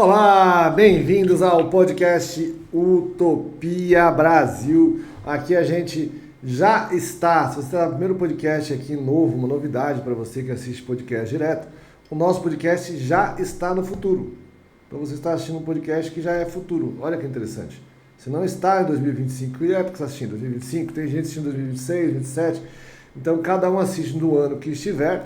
Olá, bem-vindos ao podcast Utopia Brasil. Aqui a gente já está, se você está no primeiro podcast aqui novo, uma novidade para você que assiste podcast direto, o nosso podcast já está no futuro. Então você está assistindo um podcast que já é futuro. Olha que interessante. Você não está em 2025, e é porque você está assistindo em 2025, tem gente assistindo em 2026, 2027. Então cada um assiste no ano que estiver.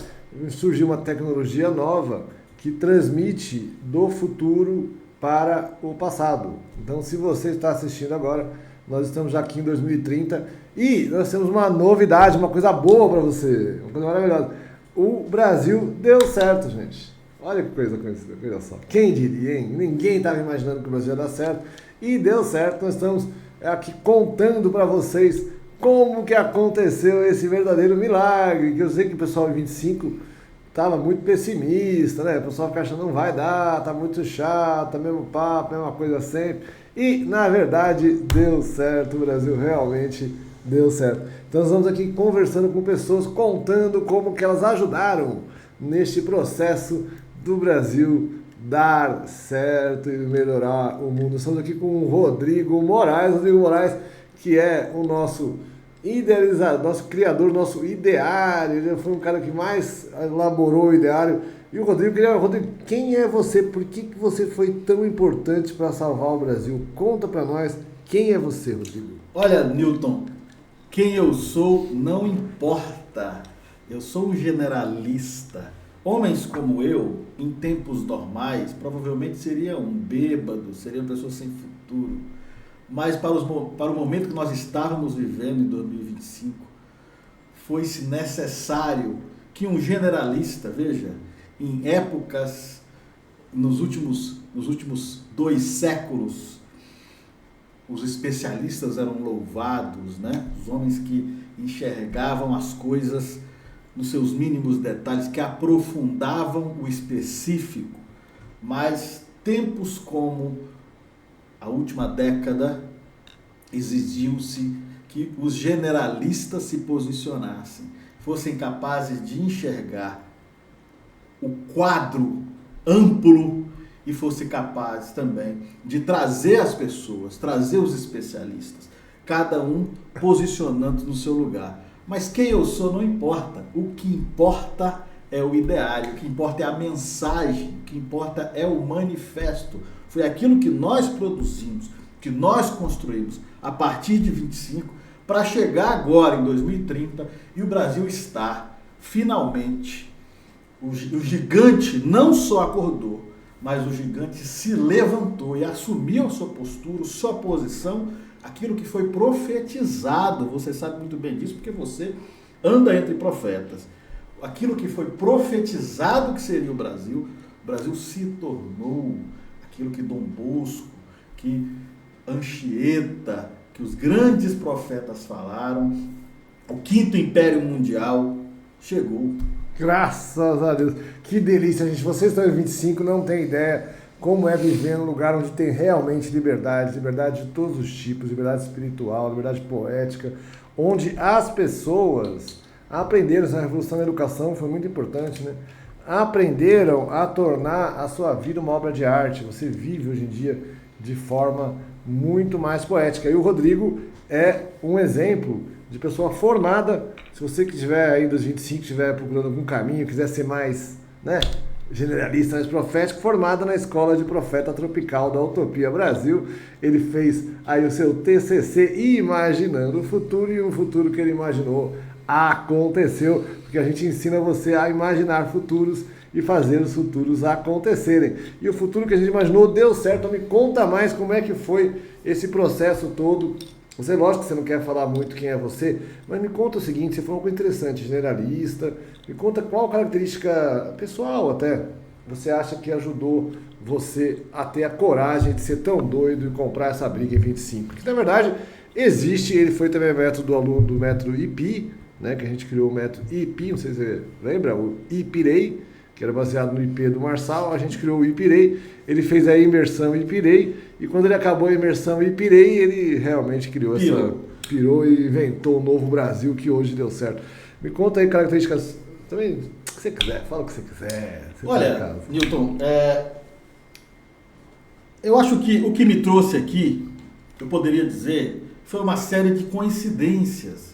Surgiu uma tecnologia nova que transmite do futuro para o passado. Então, se você está assistindo agora, nós estamos já aqui em 2030 e nós temos uma novidade, uma coisa boa para você, uma coisa maravilhosa. O Brasil deu certo, gente. Olha que coisa conhecida, olha só. Quem diria, hein? Ninguém estava imaginando que o Brasil ia dar certo e deu certo. Nós estamos aqui contando para vocês como que aconteceu esse verdadeiro milagre, que eu sei que o pessoal em 25 estava muito pessimista, né? O pessoal fica achando não vai dar, tá muito chato, mesmo papo, mesma coisa sempre. E, na verdade, deu certo, o Brasil realmente deu certo. Então nós vamos aqui conversando com pessoas, contando como que elas ajudaram neste processo do Brasil dar certo e melhorar o mundo. Estamos aqui com o Rodrigo Moraes, que é o nosso idealizador, nosso criador, nosso ideário. Ele foi um cara que mais elaborou o ideário. E o Rodrigo, quem é você? Por que você foi tão importante para salvar o Brasil? Conta para nós, quem é você, Rodrigo? Olha, Newton, quem eu sou não importa. Eu sou um generalista. Homens como eu, em tempos normais, provavelmente seriam bêbados, seriam pessoas sem futuro. Mas para o momento que nós estávamos vivendo em 2025, foi-se necessário que um generalista, veja, em épocas, nos últimos 2 séculos, os especialistas eram louvados, né? Os homens que enxergavam as coisas nos seus mínimos detalhes, que aprofundavam o específico, mas tempos como a última década, exigiu-se que os generalistas se posicionassem, fossem capazes de enxergar o quadro amplo e fossem capazes também de trazer as pessoas, trazer os especialistas, cada um posicionando no seu lugar. Mas quem eu sou não importa, o que importa é o ideário, o que importa é a mensagem, o que importa é o manifesto. Foi aquilo que nós produzimos, que nós construímos a partir de 25, para chegar agora em 2030 e o Brasil está, finalmente, o gigante não só acordou, mas o gigante se levantou e assumiu a sua postura, sua posição, aquilo que foi profetizado. Você sabe muito bem disso, porque você anda entre profetas. Aquilo que foi profetizado que seria o Brasil se tornou aquilo que Dom Bosco, que Anchieta, que os grandes profetas falaram. O 5º Império Mundial chegou. Graças a Deus. Que delícia, gente. Vocês estão em 25, não tem ideia como é viver num lugar onde tem realmente liberdade de todos os tipos, liberdade espiritual, liberdade poética, onde as pessoas aprenderam, essa revolução da educação foi muito importante, né? Aprenderam a tornar a sua vida uma obra de arte. Você vive hoje em dia de forma muito mais poética. E o Rodrigo é um exemplo de pessoa formada. Se você que estiver aí dos 25, estiver procurando algum caminho, quiser ser mais, né, generalista, mais profético, formado na Escola de Profeta Tropical da Utopia Brasil. Ele fez aí o seu TCC imaginando o futuro, e o futuro que ele imaginou aconteceu, porque a gente ensina você a imaginar futuros e fazer os futuros acontecerem. E o futuro que a gente imaginou deu certo. Então me conta mais como é que foi esse processo todo. Você, lógico que você não quer falar muito quem é você, mas me conta o seguinte, você foi uma coisa interessante, generalista, me conta qual característica pessoal até você acha que ajudou você a ter a coragem de ser tão doido e comprar essa briga em 25. Porque na verdade existe, ele foi também método do aluno do método IPI, né, que a gente criou o método IPI, não sei se você lembra, o IPIREI, que era baseado no IP do Marçal. A gente criou o IPIREI, ele fez a imersão IPIREI, e quando ele acabou a imersão IPIREI, ele realmente criou pirou e inventou o novo Brasil, que hoje deu certo. Me conta aí características, também, o que você quiser, fala o que você quiser. Olha, Newton, Eu acho que o que me trouxe aqui, eu poderia dizer, foi uma série de coincidências.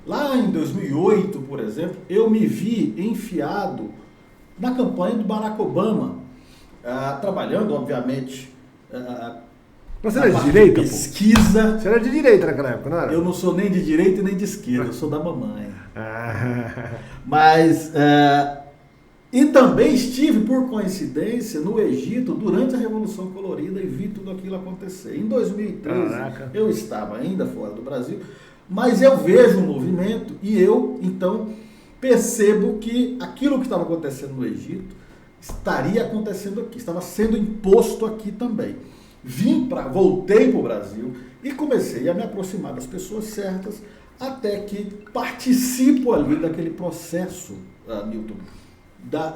Lá em 2008, por exemplo, eu me vi enfiado na campanha do Barack Obama, trabalhando, obviamente, você era de direita, pesquisa. Pô? Você era de direita naquela época, não era? Eu não sou nem de direita e nem de esquerda, eu sou da mamãe. Mas, e também estive, por coincidência, no Egito durante a Revolução Colorida e vi tudo aquilo acontecer. Em 2013, eu estava ainda fora do Brasil, mas eu vejo um movimento e eu, então, percebo que aquilo que estava acontecendo no Egito estaria acontecendo aqui, estava sendo imposto aqui também. Voltei para o Brasil e comecei a me aproximar das pessoas certas, até que participo ali daquele processo, Milton,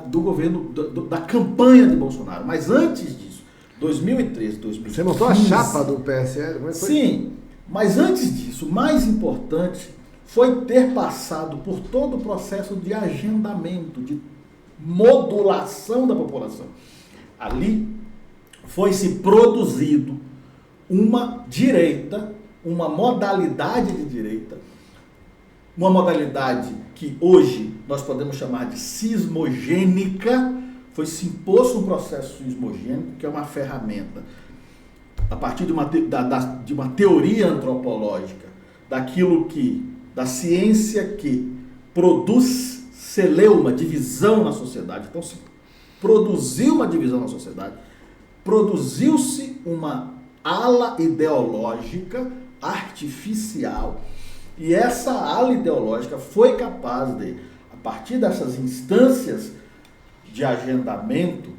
do governo, da campanha de Bolsonaro. Mas antes disso, 2013, 2015... Você montou a chapa do PSL? Como é que foi? Sim, mas antes disso, o mais importante foi ter passado por todo o processo de agendamento, de modulação da população. Ali foi se produzido uma direita, uma modalidade de direita, uma modalidade que hoje nós podemos chamar de sismogênica. Foi se imposto um processo sismogênico, que é uma ferramenta, a partir de uma teoria antropológica, da ciência que produz celeuma, divisão na sociedade. Então se produziu uma divisão na sociedade, produziu-se uma ala ideológica artificial, e essa ala ideológica foi capaz de, a partir dessas instâncias de agendamento,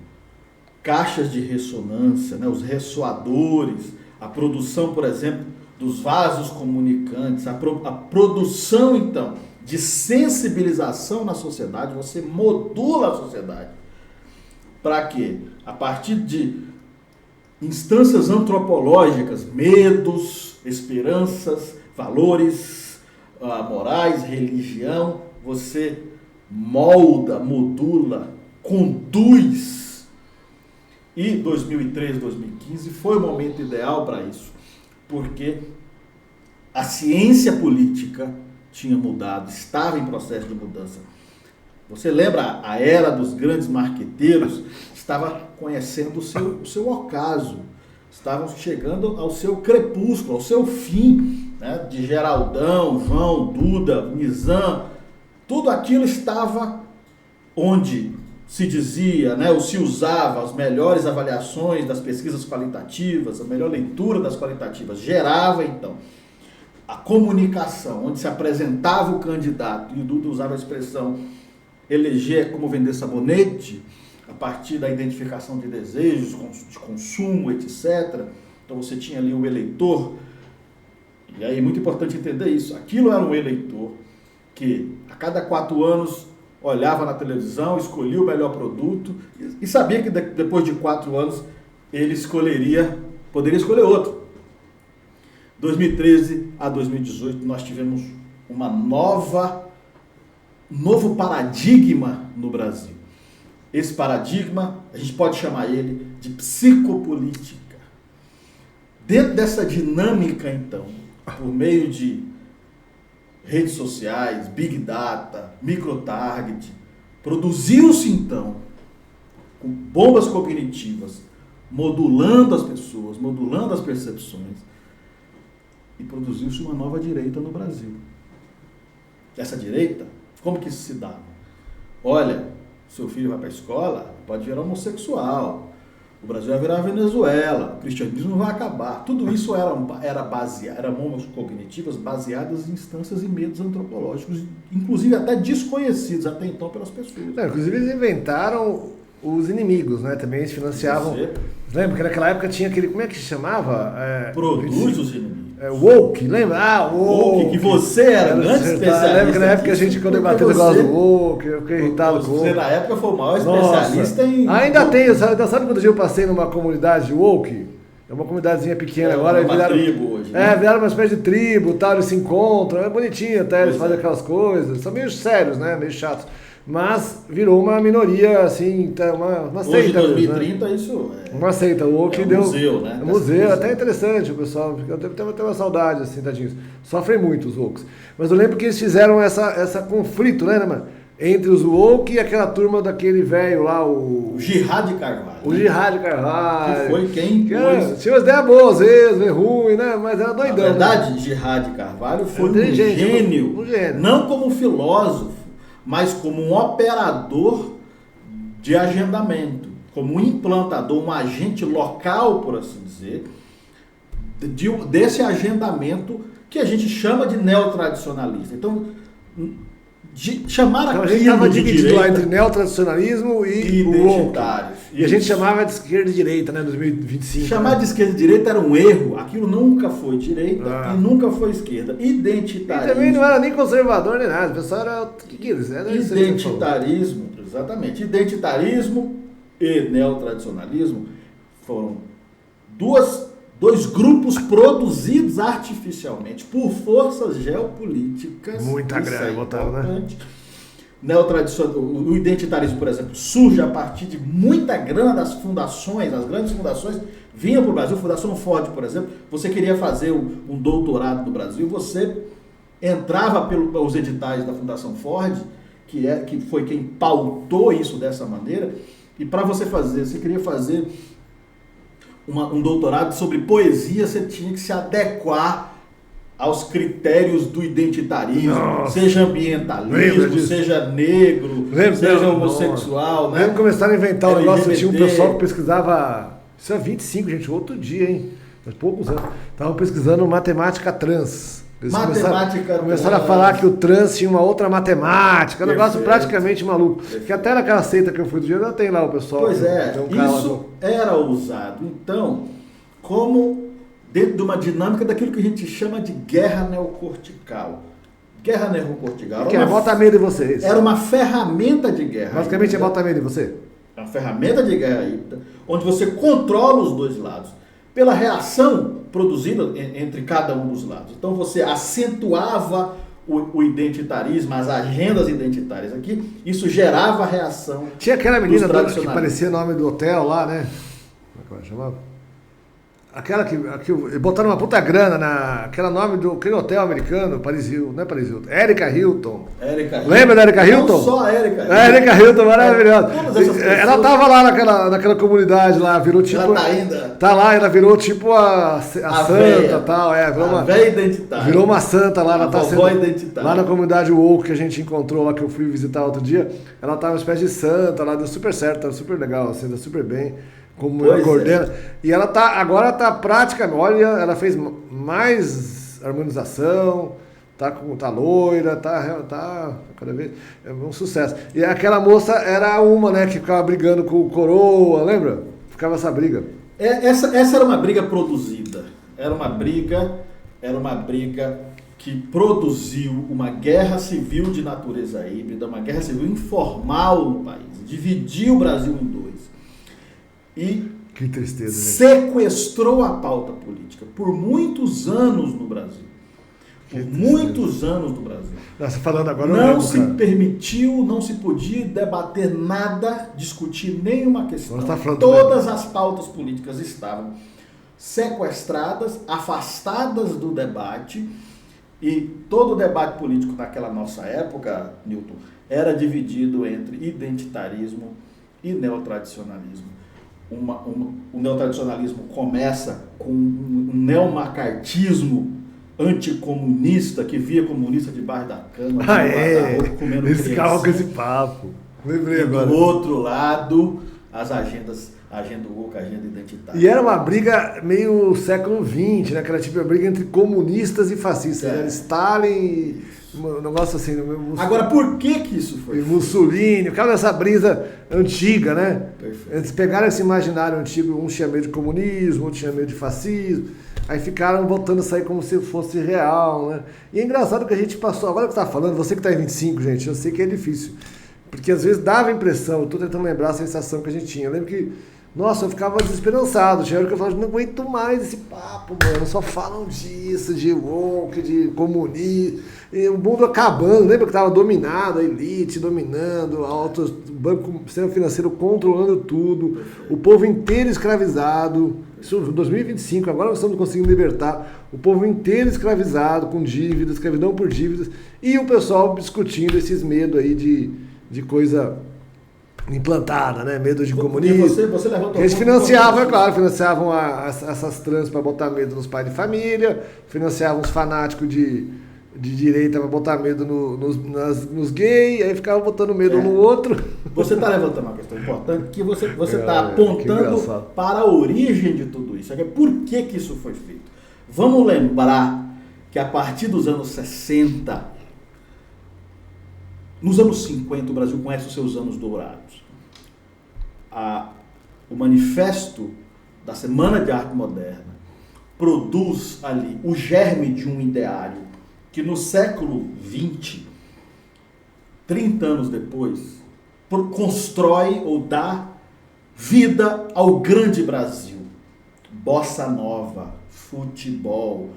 caixas de ressonância, os ressoadores, a produção, por exemplo, dos vasos comunicantes, a produção, então, de sensibilização na sociedade. Você modula a sociedade. Para quê? A partir de instâncias antropológicas, medos, esperanças, valores, morais, religião, você molda, modula, conduz. E 2013, 2015 foi o momento ideal para isso, porque a ciência política tinha mudado, estava em processo de mudança. Você lembra, a era dos grandes marqueteiros estava conhecendo o seu ocaso, estavam chegando ao seu crepúsculo, ao seu fim, né? De Geraldão, João, Duda, Nizam, tudo aquilo estava onde se dizia, ou se usava as melhores avaliações das pesquisas qualitativas, a melhor leitura das qualitativas, gerava então a comunicação, onde se apresentava o candidato, e o Duda usava a expressão eleger como vender sabonete, a partir da identificação de desejos, de consumo, etc. Então você tinha ali o eleitor, e aí é muito importante entender isso, aquilo era um eleitor que a cada 4 anos olhava na televisão, escolhia o melhor produto e sabia que depois de 4 anos ele poderia escolher outro. 2013 a 2018 nós tivemos um novo paradigma no Brasil. Esse paradigma, a gente pode chamar ele de psicopolítica. Dentro dessa dinâmica, então, por meio de redes sociais, big data, microtarget, produziu-se então, com bombas cognitivas, modulando as pessoas, modulando as percepções, e produziu-se uma nova direita no Brasil. Essa direita, como que isso se dá? Olha, seu filho vai para a escola, pode virar homossexual, o Brasil vai virar a Venezuela, o cristianismo não vai acabar. Tudo isso eram bombas cognitivas baseadas em instâncias e medos antropológicos, inclusive até desconhecidos até então pelas pessoas. Inclusive eles inventaram os inimigos, né? Também eles financiavam. Lembra que naquela época tinha aquele, como é que se chamava? Produz os inimigos. Woke, lembra? Woke, que você era grande especialista. Lembra que na época a gente, quando debateu o negócio do Woke, eu fiquei irritado com o Woke. Você na época foi o maior especialista em... Ainda tem, sabe quando eu passei numa comunidade de Woke? É uma comunidadezinha pequena agora. Uma tribo hoje, né? Viraram uma espécie de tribo, tal, eles se encontram, é bonitinho até, eles fazem aquelas coisas, são meio sérios, né? Meio chatos. Mas virou uma minoria, assim, uma seita. Hoje, em 2030, né? Isso uma seita. O woke um museu, né? É um museu, até interessante, o pessoal. Eu tenho uma saudade, assim, tadinhos. Sofrem muito os wokes. Mas eu lembro que eles fizeram essa conflito, né, mano? Entre os woke e aquela turma daquele velho lá, o Jihad Carvalho. O Jihad Carvalho. Que foi quem pôs... Tinha umas ideias boas, às vezes, meio ruim, né? Mas era doidão. Na verdade, né? Jihad Carvalho foi um gênio. Não como filósofo, mas como um operador de agendamento. Como um implantador, um agente local, por assim dizer, desse agendamento que a gente chama de neotradicionalista. Então, chamar então, aquilo a gente estava de dividido direita lá entre neotradicionalismo e identitários. E a gente chamava de esquerda e direita, né, 2025. Chamar né? de esquerda e direita era um erro. Aquilo nunca foi direita e nunca foi esquerda. Identitarismo. E também não era nem conservador nem nada. O pessoal era... O que eles eram? Identitarismo, exatamente. Identitarismo e neotradicionalismo foram dois grupos produzidos artificialmente por forças geopolíticas. Muita grana botaram, né? O identitarismo, por exemplo, surge a partir de muita grana das fundações, as grandes fundações vinham para o Brasil. Fundação Ford, por exemplo, você queria fazer um doutorado no Brasil, você entrava pelos editais da Fundação Ford, que foi quem pautou isso dessa maneira, e para você queria fazer um doutorado sobre poesia, você tinha que se adequar aos critérios do identitarismo, seja ambientalismo, seja negro, seja homossexual. Né? Lembro que começaram a inventar um negócio, tinha um pessoal que pesquisava, isso é 25, gente, outro dia, hein? Mas poucos anos. Estavam pesquisando matemática trans. Eles começaram a falar que o trans tinha uma outra matemática, um negócio praticamente maluco. Perfeito. Que até naquela seita que eu fui do dia, ainda tem lá o pessoal. Pois é, isso era usado. Então, como dentro de uma dinâmica daquilo que a gente chama de guerra neocortical. Guerra neocortical. Que bota medo em vocês. Era uma ferramenta de guerra. Basicamente é bota medo em você. É uma ferramenta de guerra híbrida, onde você controla os dois lados pela reação produzida entre cada um dos lados. Então você acentuava o identitarismo, as agendas identitárias aqui, isso gerava reação. Tinha aquela menina que parecia o nome do hotel lá, né? Como é que ela chamava? Aquela que botaram uma puta grana aquele nome do aquele hotel americano, Paris Hilton, não é Paris Hilton, Erika Hilton. Lembra da Erika Hilton? Não só a Erika Hilton. A Erika Hilton, maravilhosa. Ela tava lá naquela comunidade lá, virou tipo... Ela tá ainda... Tá lá, ela virou tipo a santa e tal. Virou uma véia identitária. Virou uma santa lá. Ela tá sendo identitária. Lá na comunidade woke que a gente encontrou lá, que eu fui visitar outro dia, ela tava uma espécie de santa lá, deu super certo, tava super legal, assim, deu super bem. Como ela coordena. E ela agora tá praticamente, olha, ela fez mais harmonização, tá loira, tá cada vez, é um sucesso. E aquela moça era uma, né, que ficava brigando com o Coroa, lembra? Ficava essa briga. Essa era uma briga produzida, era uma briga que produziu uma guerra civil de natureza híbrida, uma guerra civil informal no país, dividiu o Brasil em dois. E que tristeza, sequestrou a pauta política por muitos anos no Brasil. Nossa, falando agora, não se permitiu, não se podia debater nada, discutir nenhuma questão. Todas as pautas políticas estavam sequestradas, afastadas do debate, e todo o debate político naquela nossa época, Newton, era dividido entre identitarismo e neotradicionalismo. O neotradicionalismo começa com um neomacartismo anticomunista, que via comunista debaixo da cama, comendo eles ficavam com esse papo. Lembrei agora. Do outro lado, as agendas, a agenda woke, a agenda identitária. E era uma briga meio século XX, né? Aquela tipo de briga entre comunistas e fascistas. Era Stalin, um negócio assim. Agora, por que isso foi? Mussolini, ficava nessa brisa antiga, né? Perfeito. Eles pegaram esse imaginário antigo, um tinha medo de comunismo, outro tinha medo de fascismo. Aí ficaram voltando a sair como se fosse real, né? E é engraçado que a gente passou... Agora que você tá falando, você que tá em 25, gente, eu sei que é difícil. Porque às vezes dava a impressão, eu tô tentando lembrar a sensação que a gente tinha. Eu lembro que Nossa, eu ficava desesperançado. Tinha hora que eu falava, não aguento mais esse papo, mano. Só falam disso, de woke, de comunismo. E o mundo acabando. Lembra que tava dominado, a elite dominando, o banco, o sistema financeiro controlando tudo, o povo inteiro escravizado. Isso em 2025, agora nós estamos conseguindo libertar o povo inteiro escravizado, com dívidas, escravidão por dívidas. E o pessoal discutindo esses medos aí de coisa implantada, né? Medo de comunismo. Você levantou. Eles financiavam, é claro, financiavam essas trans para botar medo nos pais de família, financiavam os fanáticos de direita para botar medo nos gays, aí ficava botando medo no outro. Você está levantando uma questão importante que você está apontando para a origem de tudo isso. Por que isso foi feito? Vamos lembrar que a partir dos anos 60, nos anos 50, o Brasil conhece os seus anos dourados. O manifesto da Semana de Arte Moderna produz ali o germe de um ideário que no século XX, 30 anos depois, constrói ou dá vida ao grande Brasil. Bossa nova, futebol,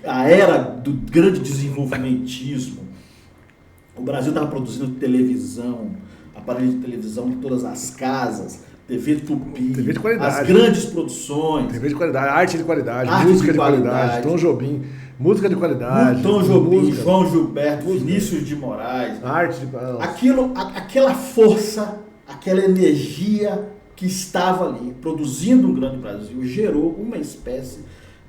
a era do grande desenvolvimentismo. O Brasil estava produzindo televisão, aparelho de televisão em todas as casas, TV Tupi, TV de qualidade, as grandes produções. TV de qualidade, arte de qualidade, música de qualidade, Tom Jobim, música de qualidade. Tom Jobim, João Gilberto, Vinícius de Moraes. Arte de... Aquela força, aquela energia que estava ali, produzindo um grande Brasil, gerou uma espécie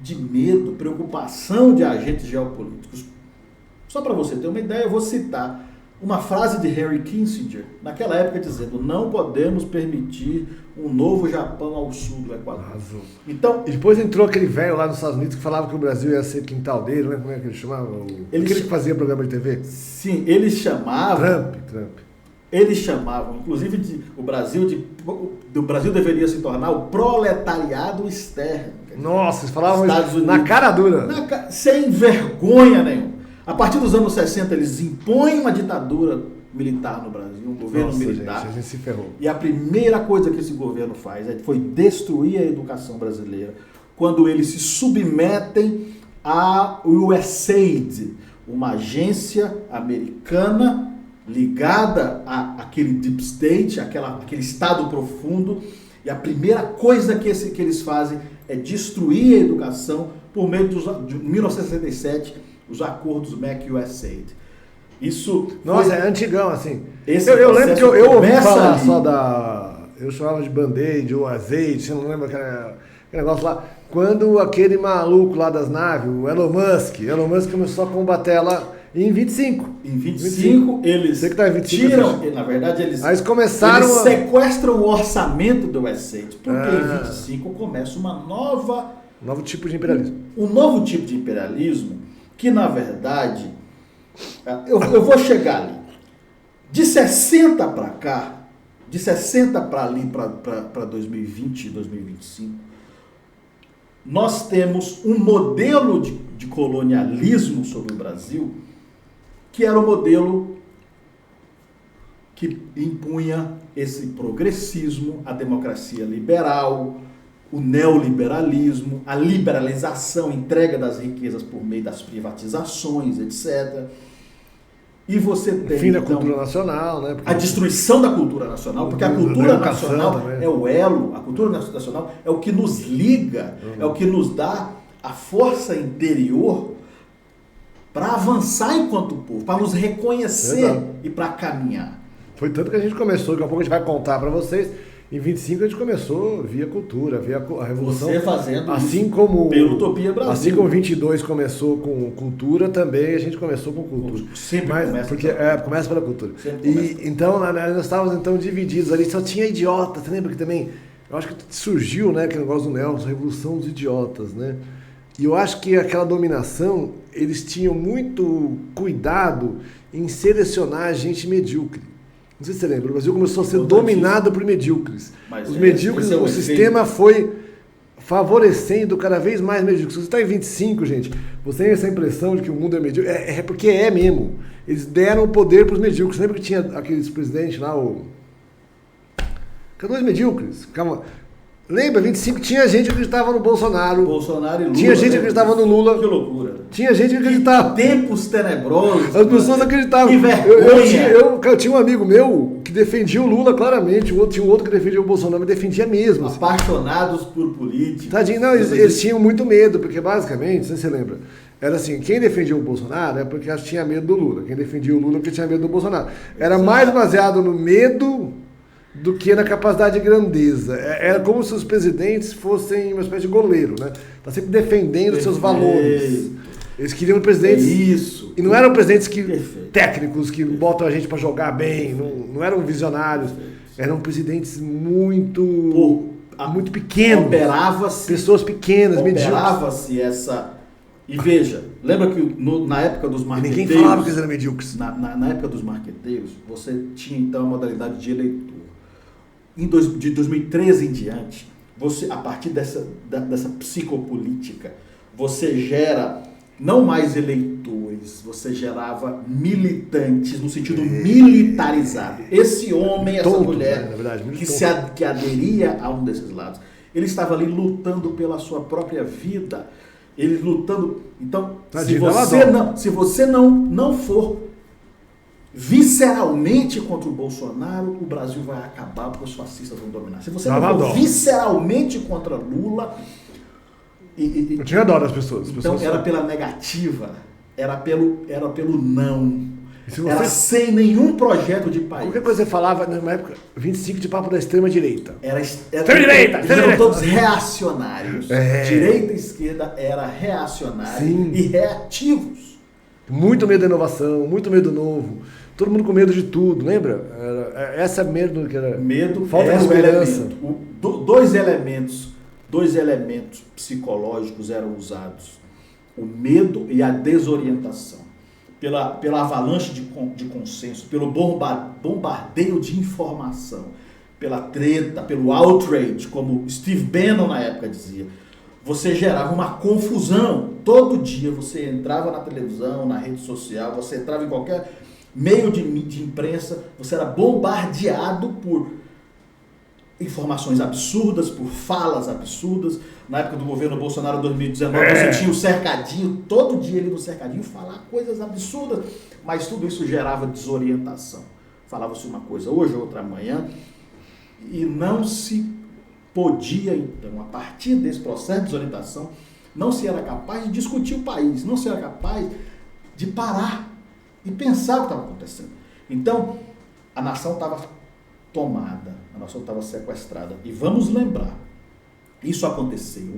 de medo, preocupação de agentes geopolíticos. Só para você ter uma ideia, eu vou citar uma frase de Henry Kissinger, naquela época, dizendo: não podemos permitir um novo Japão ao sul do Equador. Então, e depois entrou aquele velho lá nos Estados Unidos que falava que o Brasil ia ser quintal dele, né? Como é que ele chamava? Aquele que fazia programa de TV? Sim, eles chamavam... Trump. Eles chamavam, inclusive, o Brasil deveria se tornar o proletariado externo. Nossa, eles falavam isso na cara dura. Sem vergonha nenhuma. A partir dos anos 60, eles impõem uma ditadura militar no Brasil, um governo militar. Gente, a gente se ferrou. E a primeira coisa que esse governo faz foi destruir a educação brasileira, quando eles se submetem à USAID, uma agência americana ligada àquele deep state, aquele estado profundo. E a primeira coisa que eles fazem é destruir a educação por meio de 1967, os acordos MEC-USAID. Isso... Nossa, é antigão, assim. Eu lembro que eu ouvi falar ali. Só da... Eu chamava de Band-Aid ou azeite, você não lembra aquele negócio lá? Quando aquele maluco lá das naves, o Elon Musk começou a combater ela em 25. Em 25, eles você que tá em 25, tiram... Na verdade, eles sequestram o orçamento do USAID, porque em 25 começa um novo tipo de imperialismo. Um novo tipo de imperialismo que, na verdade, eu vou chegar ali. De 60 para cá, de 60 para ali, para 2020 e 2025, nós temos um modelo de colonialismo sobre o Brasil, que era o modelo que impunha esse progressismo, a democracia liberal, o neoliberalismo, a liberalização, entrega das riquezas por meio das privatizações, etc. E você tem, fim da cultura nacional, né? A destruição da cultura nacional, porque a cultura nacional é o elo, a cultura nacional é o que nos liga, é o que nos dá a força interior para avançar enquanto povo, para nos reconhecer e para caminhar. Foi tanto que a gente começou, daqui a pouco a gente vai contar para vocês. Em 25 a gente começou via cultura, via a revolução. Você fazendo assim isso como pelo Utopia Brasil. Assim como 22 começou com cultura, também a gente começou com cultura. Sempre começa pela cultura. Então nós estávamos então divididos ali, só tinha idiota. Você lembra que também, eu acho que surgiu, né, aquele negócio do Nelson, Revolução dos Idiotas, né? E eu acho que aquela dominação, eles tinham muito cuidado em selecionar gente medíocre. Não sei se você lembra, o Brasil começou a ser dominado por medíocres. Os medíocres, o sistema foi favorecendo cada vez mais medíocres. Se você está em 25, gente, você tem essa impressão de que o mundo é medíocre. É porque é mesmo. Eles deram o poder para os medíocres. Lembra que tinha aqueles presidentes lá, Ficaram dois medíocres. Lembra, 25, tinha gente que acreditava no Bolsonaro. Bolsonaro e Lula. Tinha gente que acreditava no Lula. Que loucura. Tinha gente que acreditava. Que tempos tenebrosos. As pessoas acreditavam. Que vergonha. Eu tinha um amigo meu que defendia o Lula claramente, tinha um outro que defendia o Bolsonaro, mas defendia mesmo. Assim. Apaixonados por política. Tadinho, não, eles tinham muito medo, porque basicamente, não sei se você lembra, era assim, quem defendia o Bolsonaro é porque tinha medo do Lula. Quem defendia o Lula é porque tinha medo do Bolsonaro. Era mais baseado no medo do que na capacidade de grandeza. Era como se os presidentes fossem uma espécie de goleiro, né? Tá sempre defendendo seus valores. Eles queriam presidentes... Isso. E não eram presidentes técnicos que botam a gente para jogar bem, não eram visionários. Eram presidentes muito pequenos. Operava-se... Pessoas pequenas, medíocres. Operava-se essa... E veja, lembra que na época dos marqueteiros... Ninguém falava que eles eram medíocres. Na época dos marqueteiros, você tinha então a modalidade de eleitor. De 2013 em diante, você, a partir dessa psicopolítica, você gera não mais eleitores, você gerava militantes, no sentido militarizado. Esse homem, essa mulher, na verdade, que aderia a um desses lados, ele estava ali lutando pela sua própria vida, ele lutando... Então, se você não for visceralmente contra o Bolsonaro, o Brasil vai acabar porque os fascistas vão dominar. Se você não for visceralmente contra Lula... Eu tinha dó das pessoas. Então era pela negativa, era pelo não. Era sem nenhum projeto de país. Qualquer coisa que você falava, numa época, 25 de papo da extrema-direita. Extrema-direita! Eram todos reacionários. Direita e esquerda era reacionário. Sim. E reativos. Muito medo da inovação, muito medo novo. Todo mundo com medo de tudo, lembra? Essa medo que era... Falta de esperança. Dois elementos psicológicos eram usados. O medo e a desorientação. Pela avalanche de consenso, pelo bombardeio de informação, pela treta, pelo outrage, como Steve Bannon na época dizia. Você gerava uma confusão. Todo dia você entrava na televisão, na rede social, você entrava em qualquer meio de imprensa, você era bombardeado por informações absurdas, por falas absurdas. Na época do governo Bolsonaro 2019, você tinha o cercadinho, todo dia ele no cercadinho falar coisas absurdas, mas tudo isso gerava desorientação. Falava-se uma coisa hoje, outra amanhã, e não se podia, então, a partir desse processo de desorientação, não se era capaz de discutir o país, não se era capaz de parar e pensar o que estava acontecendo. Então, a nação estava tomada, a nação estava sequestrada. E vamos lembrar, isso acontecia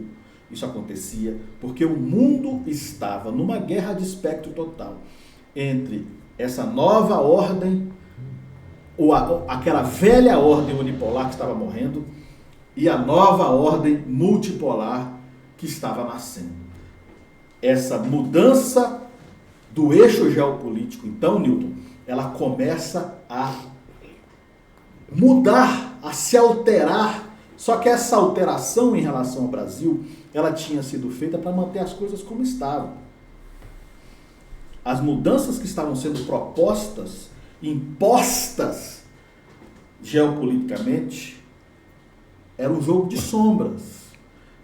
porque o mundo estava numa guerra de espectro total entre essa nova ordem, ou aquela velha ordem unipolar que estava morrendo, e a nova ordem multipolar que estava nascendo. Essa mudança do eixo geopolítico, então, Newton, ela começa a mudar, a se alterar. Só que essa alteração em relação ao Brasil, ela tinha sido feita para manter as coisas como estavam. As mudanças que estavam sendo propostas, impostas geopoliticamente, era um jogo de sombras.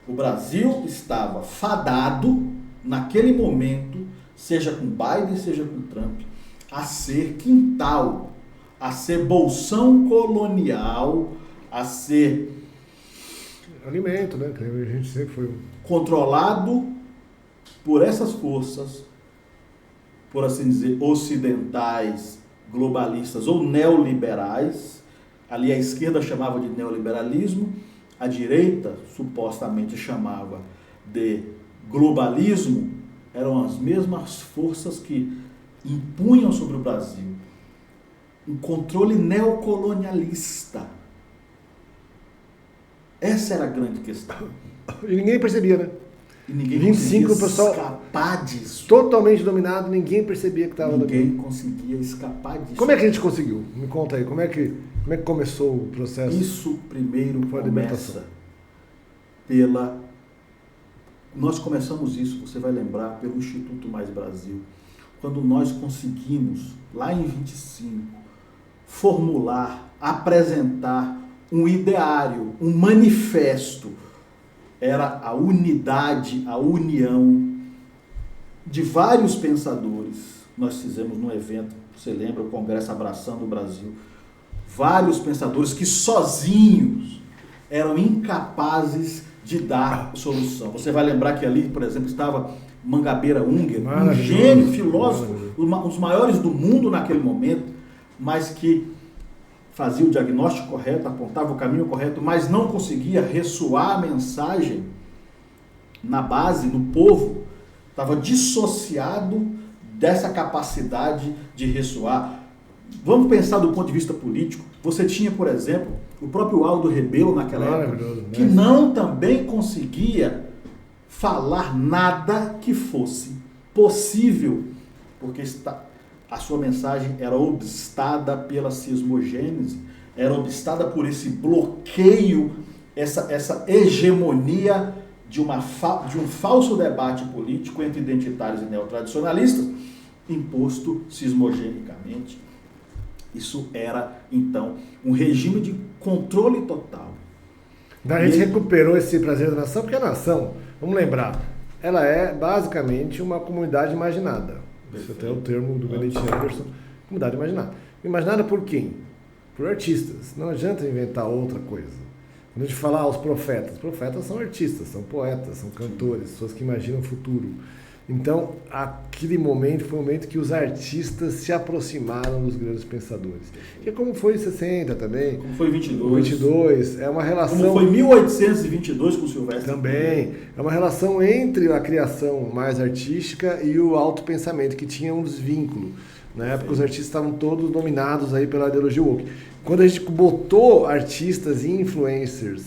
O Brasil estava fadado, naquele momento, seja com Biden, seja com Trump, a ser quintal, a ser bolsão colonial, a ser alimento, né? A gente sempre foi controlado por essas forças, por assim dizer, ocidentais, globalistas ou neoliberais. Ali a esquerda chamava de neoliberalismo, a direita supostamente chamava de globalismo. Eram as mesmas forças que impunham sobre o Brasil um controle neocolonialista. Essa era a grande questão. E ninguém percebia, né? E ninguém 25 conseguia pessoal escapar disso. Totalmente dominado, ninguém percebia que estava dominado. Ninguém conseguia escapar disso. Como é que a gente conseguiu? Me conta aí, como é que começou o processo? Isso primeiro começa pela... Nós começamos isso, você vai lembrar, pelo Instituto Mais Brasil. Quando nós conseguimos, lá em 25, formular, apresentar um ideário, um manifesto. Era a unidade, a união de vários pensadores. Nós fizemos num evento, você lembra, o Congresso Abraçando o Brasil. Vários pensadores que sozinhos eram incapazes de dar solução. Você vai lembrar que ali, por exemplo, estava Mangabeira Unger, um gênio, filósofo, um dos maiores do mundo naquele momento, mas que fazia o diagnóstico correto, apontava o caminho correto, mas não conseguia ressoar a mensagem na base, no povo, estava dissociado dessa capacidade de ressoar. Vamos pensar do ponto de vista político. Você tinha, por exemplo, o próprio Aldo Rebelo naquela época, que não também conseguia falar nada que fosse possível, porque a sua mensagem era obstada pela cismogênese, era obstada por esse bloqueio, essa hegemonia de um falso debate político entre identitários e neotradicionalistas, imposto cismogenicamente. Isso era, então, um regime de controle total. A gente recuperou esse prazer da nação, porque a nação, vamos lembrar, ela é basicamente uma comunidade imaginada. Esse até é o termo do Benedict Anderson, comunidade imaginada. Imaginada por quem? Por artistas. Não adianta inventar outra coisa. Quando a gente fala os profetas são artistas, são poetas, são cantores, pessoas que imaginam o futuro. Então, aquele momento foi o momento que os artistas se aproximaram dos grandes pensadores. Que é como foi em 60 também. Como foi em 22. 22, é uma relação... Como foi em 1822 com o Silvestre. Também. É uma relação entre a criação mais artística e o autopensamento, que tinha um desvínculo. Na época, os artistas estavam todos dominados aí pela ideologia woke. Quando a gente botou artistas e influencers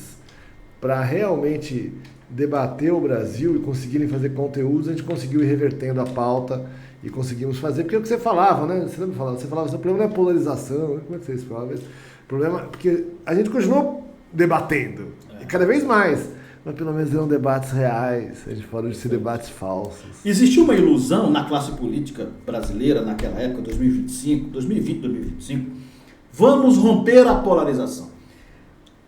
para realmente debater o Brasil e conseguirem fazer conteúdos, a gente conseguiu ir revertendo a pauta e conseguimos fazer, porque é o que você falava, né? Você lembra falando? Você falava, o problema não é polarização, como é que você falava? O problema, porque a gente continuou debatendo, e cada vez mais, mas pelo menos eram debates reais, a gente falou de ser debates falsos. Existiu uma ilusão na classe política brasileira naquela época, 2020, 2025, vamos romper a polarização.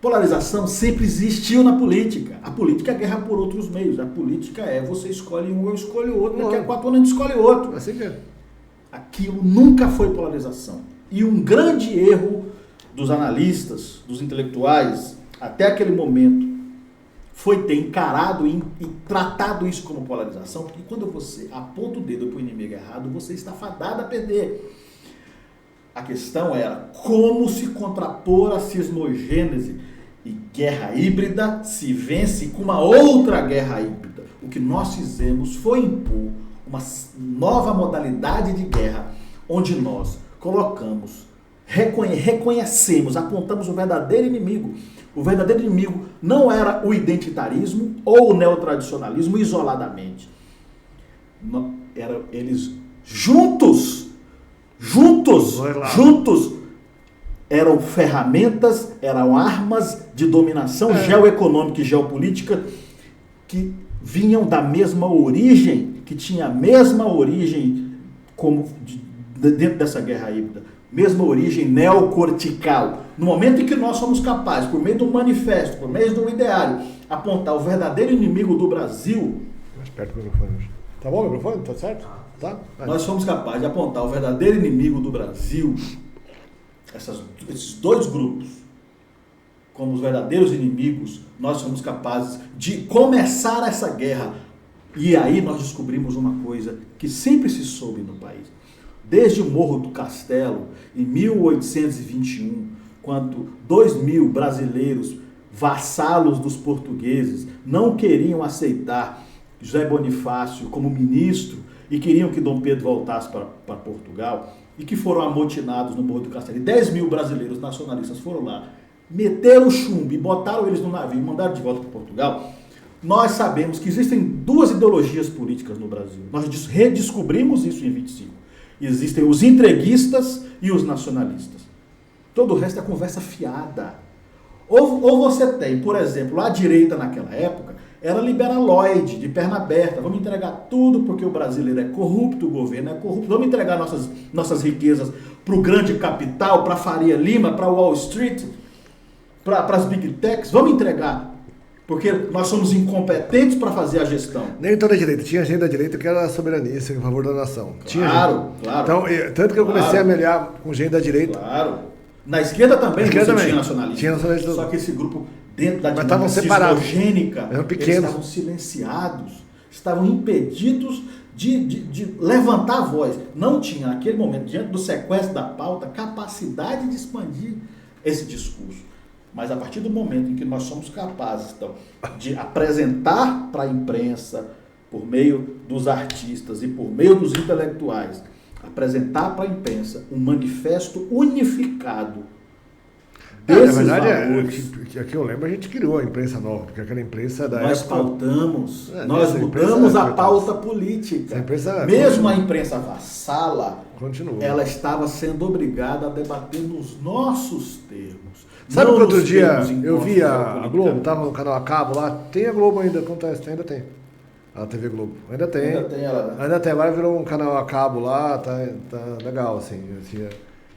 Polarização sempre existiu na política. A política é guerra por outros meios. A política é você escolhe um, eu escolho outro, daqui a 4 anos a gente escolhe outro. Assim que é. Aquilo nunca foi polarização. E um grande erro dos analistas, dos intelectuais, até aquele momento, foi ter encarado e tratado isso como polarização, porque quando você aponta o dedo para o inimigo errado, você está fadado a perder. A questão era como se contrapor à cismogênese. E guerra híbrida se vence com uma outra guerra híbrida. O que nós fizemos foi impor uma nova modalidade de guerra, onde nós colocamos, reconhecemos, apontamos o verdadeiro inimigo. O verdadeiro inimigo não era o identitarismo ou o neotradicionalismo isoladamente. Eram eles juntos, eram ferramentas, eram armas de dominação geoeconômica e geopolítica que vinham da mesma origem, que tinha a mesma origem como dentro dessa guerra híbrida, mesma origem neocortical. No momento em que nós somos capazes, por meio do manifesto, por meio do ideário, apontar o verdadeiro inimigo do Brasil... Mais perto do microfone. Tá bom o microfone? Tá certo? Tá? Nós somos capazes de apontar o verdadeiro inimigo do Brasil, esses dois grupos, como os verdadeiros inimigos, nós somos capazes de começar essa guerra. E aí nós descobrimos uma coisa que sempre se soube no país. Desde o Morro do Castelo, em 1821, quando 2.000 brasileiros, vassalos dos portugueses, não queriam aceitar José Bonifácio como ministro e queriam que Dom Pedro voltasse para Portugal, e que foram amotinados no Morro do Castelo. E 10.000 brasileiros nacionalistas foram lá, meteram o chumbo e botaram eles no navio e mandaram de volta para Portugal. Nós sabemos que existem duas ideologias políticas no Brasil. Nós redescobrimos isso em 25. Existem os entreguistas e os nacionalistas. Todo o resto é conversa fiada. Ou você tem, por exemplo, a direita naquela época, era liberaloide, de perna aberta. Vamos entregar tudo porque o brasileiro é corrupto, o governo é corrupto. Vamos entregar nossas riquezas para o grande capital, para a Faria Lima, para Wall Street. para as big techs, vamos entregar, porque nós somos incompetentes para fazer a gestão. Nem toda a direita. Tinha gente da direita que era soberanista, em favor da nação. Claro, claro. Então, tanto que eu comecei a melhorar com gente da direita. Claro. Na esquerda também tinha nacionalista. Tinha nacionalista. Só que esse grupo, dentro da dinâmica cismogênica, eles estavam silenciados, estavam impedidos de levantar a voz. Não tinha, naquele momento, diante do sequestro da pauta, capacidade de expandir esse discurso. Mas a partir do momento em que nós somos capazes, então, de apresentar para a imprensa, por meio dos artistas e por meio dos intelectuais, apresentar para a imprensa um manifesto unificado desses valores. Aqui eu lembro, a gente criou a imprensa nova, porque aquela imprensa da nós época... pautamos, nós mudamos a pauta política. Mesmo a imprensa vassala, ela estava sendo obrigada a debater nos nossos termos. Sabe que outro dia eu vi a Globo, estava no canal a cabo lá, tem a Globo ainda, acontece, ainda tem. A TV Globo. Ainda tem ela, né? Ainda tem, agora virou um canal a cabo lá, tá legal, assim.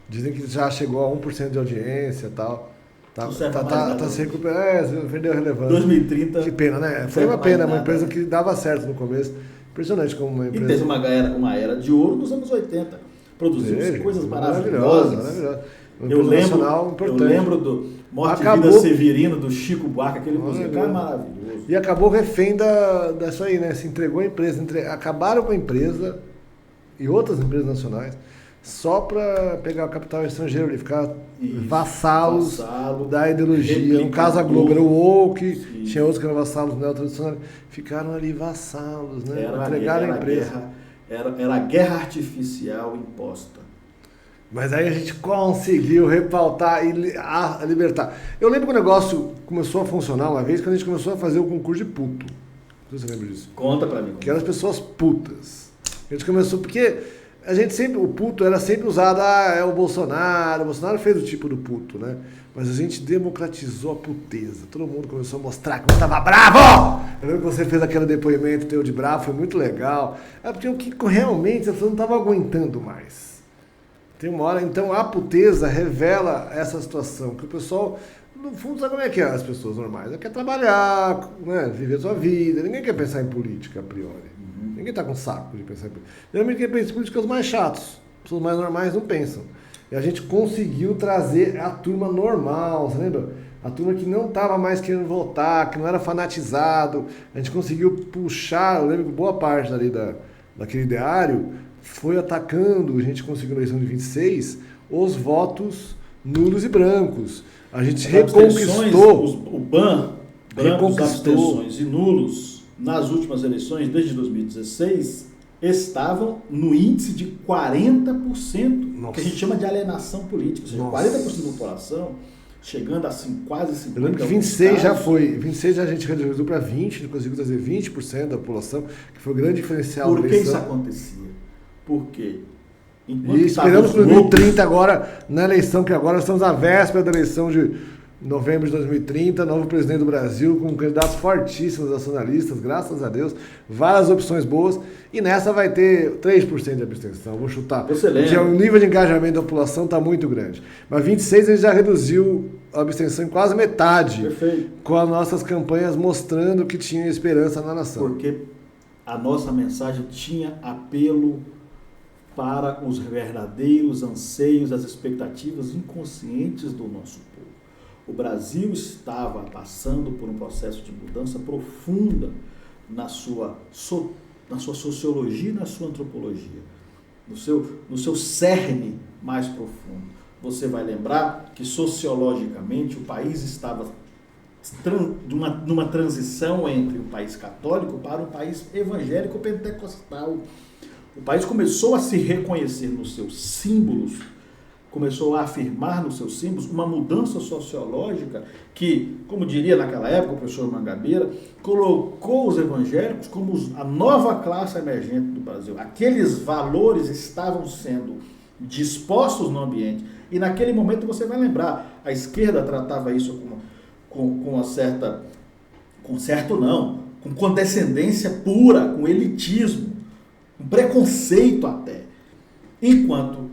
Dizem que já chegou a 1% de audiência e tal. Tá se recuperando, perdeu a relevância. 2030. Que pena, né? Foi uma pena, uma empresa que dava certo no começo. Impressionante como uma empresa... E teve uma era de ouro nos anos 80. Produziu coisas maravilhosas. Eu lembro do Morte e Vida Severino, do Chico Buarque, aquele musical maravilhoso. E acabou refém dessa aí, né? Se entregou a empresa, acabaram com a empresa e outras empresas nacionais só para pegar o capital estrangeiro e ficar vassalos da ideologia. No caso, a Globo era o woke, tinha outros que eram vassalos neotradicionais, ficaram ali vassalos, né? Entregaram a empresa. Era a guerra artificial imposta. Mas aí a gente conseguiu repautar e libertar. Eu lembro que o negócio começou a funcionar uma vez quando a gente começou a fazer o concurso de puto. Não sei se você lembra disso. Conta pra mim. Que eram as pessoas putas. A gente começou, porque a gente sempre, o puto era sempre usado, é o Bolsonaro fez o tipo do puto, né? Mas a gente democratizou a puteza. Todo mundo começou a mostrar que eu estava bravo! Eu lembro que você fez aquele depoimento teu de bravo, foi muito legal. É porque o que realmente as pessoas não estavam aguentando mais. Tem uma hora, então a puteza revela essa situação, que o pessoal, no fundo, sabe como é que é as pessoas normais? Quer trabalhar, né, viver a sua vida, ninguém quer pensar em política a priori. Ninguém está com saco de pensar em política. Geralmente quem pensa em política é os mais chatos, pessoas mais normais não pensam. E a gente conseguiu trazer a turma normal, você lembra? A turma que não estava mais querendo votar, que não era fanatizado, a gente conseguiu puxar, eu lembro que boa parte ali daquele ideário foi atacando, a gente conseguiu na eleição de 26, os votos nulos e brancos. A gente reconquistou... O BAN, brancos, abstenções e nulos, nas últimas eleições, desde 2016, estavam no índice de 40%, Nossa. que a gente chama de alienação política, ou seja, Nossa. 40% da população, chegando a quase 50%. Eu lembro que 26 já foi, 26 a gente reduziu para 20, conseguiu trazer 20% da população, que foi o grande diferencial da eleição. Por que isso acontecia? Por quê? E esperamos que em 2030 agora, na eleição, que agora estamos à véspera da eleição de novembro de 2030, novo presidente do Brasil, com candidatos fortíssimos nacionalistas, graças a Deus, várias opções boas, e nessa vai ter 3% de abstenção, vou chutar. Você lembra? Porque o nível de engajamento da população está muito grande. Mas 26 a gente já reduziu a abstenção em quase metade. Perfeito. Com as nossas campanhas mostrando que tinha esperança na nação. Porque a nossa mensagem tinha apelo para os verdadeiros anseios, as expectativas inconscientes do nosso povo. O Brasil estava passando por um processo de mudança profunda na sua sociologia e na sua antropologia, no seu cerne mais profundo. Você vai lembrar que sociologicamente o país estava numa transição entre um país católico para um país evangélico pentecostal. O país começou a se reconhecer nos seus símbolos, começou a afirmar nos seus símbolos uma mudança sociológica que, como diria naquela época o professor Mangabeira, colocou os evangélicos como a nova classe emergente do Brasil. Aqueles valores estavam sendo dispostos no ambiente e naquele momento você vai lembrar, a esquerda tratava isso com condescendência pura, com elitismo, um preconceito até. Enquanto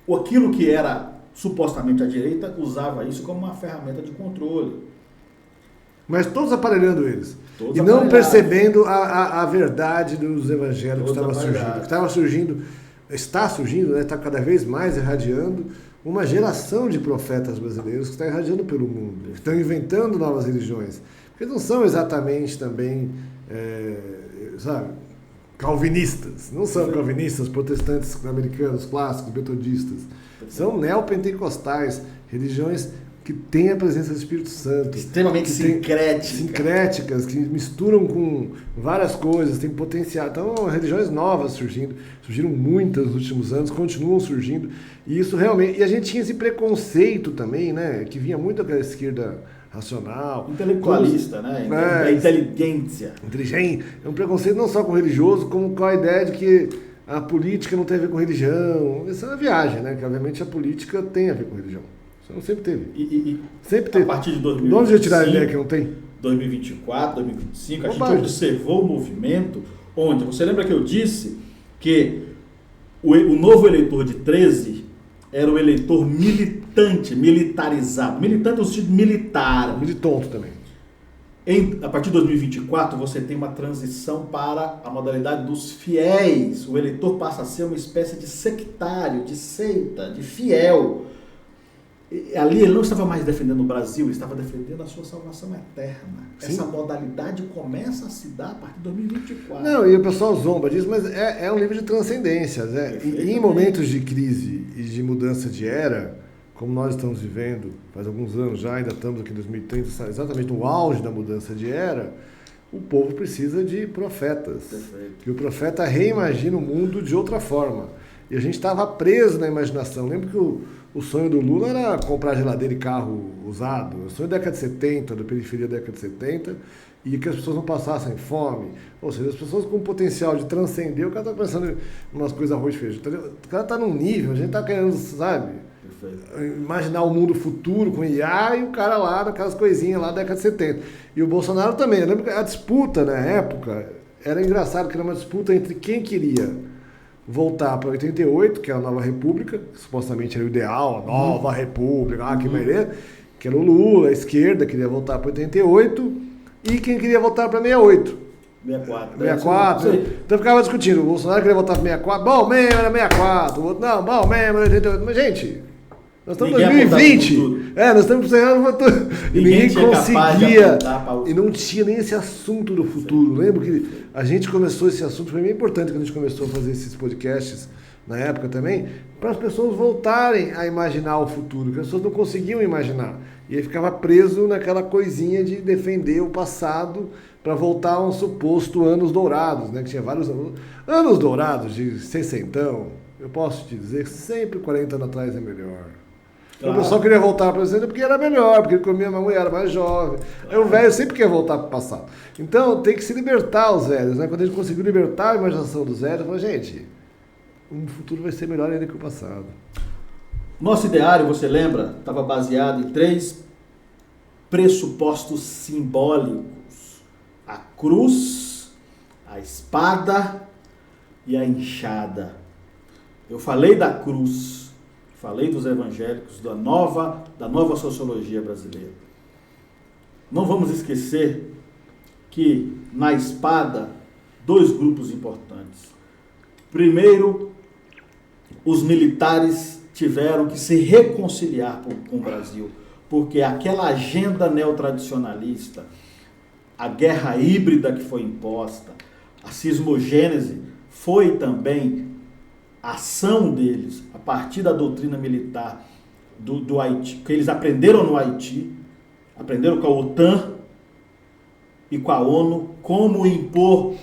aquilo que era supostamente a direita usava isso como uma ferramenta de controle. Mas todos aparelhando eles. Todos e não aparelhados. percebendo a verdade dos evangélicos que Todos estava surgindo. Está surgindo, né, está cada vez mais irradiando uma geração de profetas brasileiros que está irradiando pelo mundo, que estão inventando novas religiões. Porque não são exatamente também, sabe, calvinistas. Não são calvinistas, protestantes americanos, clássicos, metodistas. São neopentecostais, religiões que têm a presença do Espírito Santo. Extremamente sincréticas, que misturam com várias coisas, têm potencial. Então, religiões novas surgiram muitas nos últimos anos, continuam surgindo. E isso realmente... E a gente tinha esse preconceito também, né? Que vinha muito daquela esquerda racional. Intelectualista, né? Inteligência. Inteligente. É um preconceito não só com o religioso, como com a ideia de que a política não tem a ver com religião. Isso é uma viagem, né? Que obviamente a política tem a ver com religião. Isso não sempre teve. Sempre teve. A partir de 2025, de onde já tirar a ideia que não tem? 2024, 2025, a gente observou o movimento onde... Você lembra que eu disse que o novo eleitor de 13 era o eleitor militante, militarizado. Militante no sentido militar. Militonto também. A partir de 2024, você tem uma transição para a modalidade dos fiéis. O eleitor passa a ser uma espécie de sectário, de seita, de fiel. Ali ele não estava mais defendendo o Brasil, ele estava defendendo a sua salvação eterna. Sim. Essa modalidade começa a se dar a partir de 2024. Não, e o pessoal zomba disso, mas é um livro de transcendências. E em momentos de crise e de mudança de era, como nós estamos vivendo faz alguns anos já, ainda estamos aqui em 2030, exatamente no auge da mudança de era, o povo precisa de profetas. Perfeito. E o profeta reimagina o mundo de outra forma. E a gente estava preso na imaginação. Lembro que o sonho do Lula era comprar geladeira e carro usado. O sonho da década de 70, da periferia da década de 70, e que as pessoas não passassem fome. Ou seja, as pessoas com potencial de transcender, o cara está pensando em umas coisas arroz e feijão. O cara está num nível, a gente está querendo, sabe, imaginar o mundo futuro com IA e o cara lá naquelas coisinhas lá da década de 70. E o Bolsonaro também. Eu lembro que a disputa na época era engraçado, que era uma disputa entre quem queria voltar para 88, que é a nova república, que supostamente era o ideal, a nova república, que maneira, que era o Lula, a esquerda queria voltar para 88, e quem queria voltar para 68. 64. Então ficava discutindo, o Bolsonaro queria voltar para 64, bom mesmo era 64, o outro não, bom mesmo era 88, mas gente, nós estamos em 2020, nós estamos precisando e ninguém conseguia, e não tinha nem esse assunto do futuro. Lembro que a gente começou esse assunto, foi bem importante quando a gente começou a fazer esses podcasts na época também, para as pessoas voltarem a imaginar o futuro, que as pessoas não conseguiam imaginar. E aí ficava preso naquela coisinha de defender o passado para voltar a um suposto anos dourados, né? Que tinha vários anos dourados de 60. Eu posso te dizer que sempre 40 anos atrás é melhor. Claro. O pessoal queria voltar para o presente porque era melhor, porque ele comia uma mulher, era mais jovem. Aí o velho sempre quer voltar para o passado. Então tem que se libertar os velhos, né? Quando a gente conseguiu libertar a imaginação dos velhos, falou, gente, o futuro vai ser melhor ainda que o passado. Nosso ideário, você lembra, estava baseado em 3 pressupostos simbólicos: a cruz, a espada e a enxada. Eu falei da cruz, falei dos evangélicos, da nova sociologia brasileira. Não vamos esquecer que na espada, 2 grupos importantes. Primeiro, os militares tiveram que se reconciliar com o Brasil, porque aquela agenda neotradicionalista, a guerra híbrida que foi imposta, a cismogênese, foi também a ação deles, a partir da doutrina militar do Haiti, que eles aprenderam no Haiti, aprenderam com a OTAN e com a ONU, como impor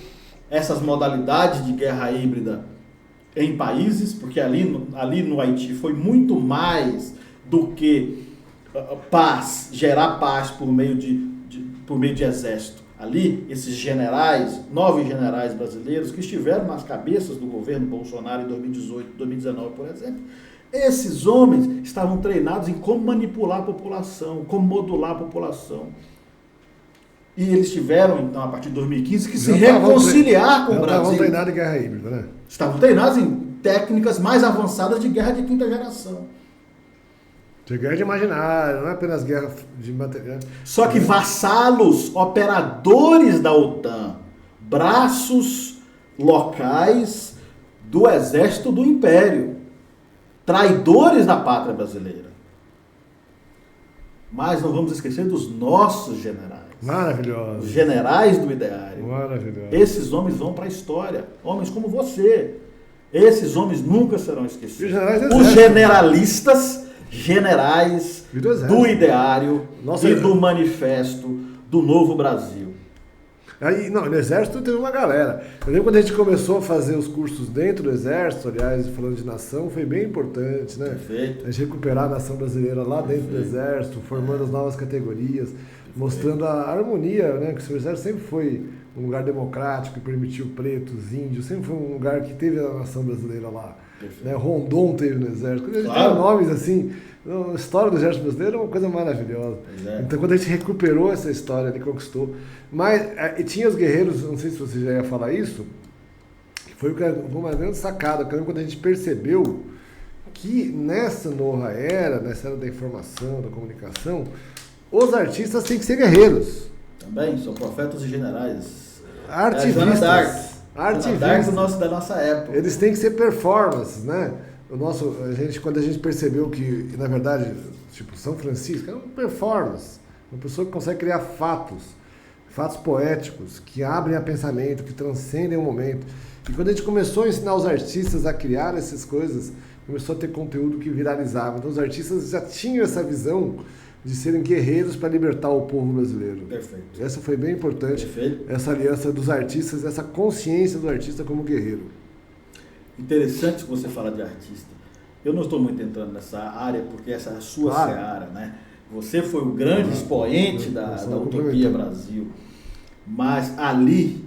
essas modalidades de guerra híbrida em países, porque ali no Haiti foi muito mais do que paz, gerar paz por meio de exército. Ali, esses generais, 9 generais brasileiros que estiveram nas cabeças do governo Bolsonaro em 2018, 2019, por exemplo, esses homens estavam treinados em como manipular a população, como modular a população. E eles tiveram, então, a partir de 2015, que se reconciliar com o Brasil. Estavam treinados em guerra híbrida, né? Estavam treinados em técnicas mais avançadas de guerra de 5ª geração. Tinha guerra de imaginário, não é apenas guerra de material. Só que vassalos, operadores da OTAN, braços locais do exército do Império, traidores da pátria brasileira. Mas não vamos esquecer dos nossos generais. Maravilhoso. Os generais do ideário. Maravilhoso. Esses homens vão para a história. Homens como você. Esses homens nunca serão esquecidos. Os generalistas, generais do ideário e do manifesto do Novo Brasil. Aí, não, no Exército teve uma galera. Eu lembro quando a gente começou a fazer os cursos dentro do Exército, aliás, falando de nação, foi bem importante, né? Perfeito. A gente recuperar a nação brasileira lá dentro do Exército, formando as novas categorias, mostrando a harmonia, né? Que o Exército sempre foi um lugar democrático que permitiu pretos, índios, sempre foi um lugar que teve a nação brasileira lá. Né? Rondon teve no Exército. Quando a gente tem nomes assim, a história do Exército Brasileiro é uma coisa maravilhosa. Então quando a gente recuperou essa história, ele conquistou. Mas e tinha os guerreiros, não sei se você já ia falar isso, que foi uma grande sacada, quando a gente percebeu que nessa nova era, nessa era da informação, da comunicação, os artistas têm que ser guerreiros. Também, são profetas e generais. Artivistas. Artivistas da nossa época. Eles têm que ser performances, né? Quando a gente percebeu que, na verdade, tipo, São Francisco é uma performance. Uma pessoa que consegue criar fatos poéticos, que abrem a pensamento, que transcendem o momento. E quando a gente começou a ensinar os artistas a criar essas coisas, começou a ter conteúdo que viralizava. Então os artistas já tinham essa visão de serem guerreiros para libertar o povo brasileiro. Perfeito. Essa foi bem importante. Perfeito. Essa aliança dos artistas, essa consciência do artista como guerreiro. Interessante que você fala de artista. Eu não estou muito entrando nessa área, porque essa é a sua seara, né? Você foi o grande expoente da Utopia Brasil. Mas ali,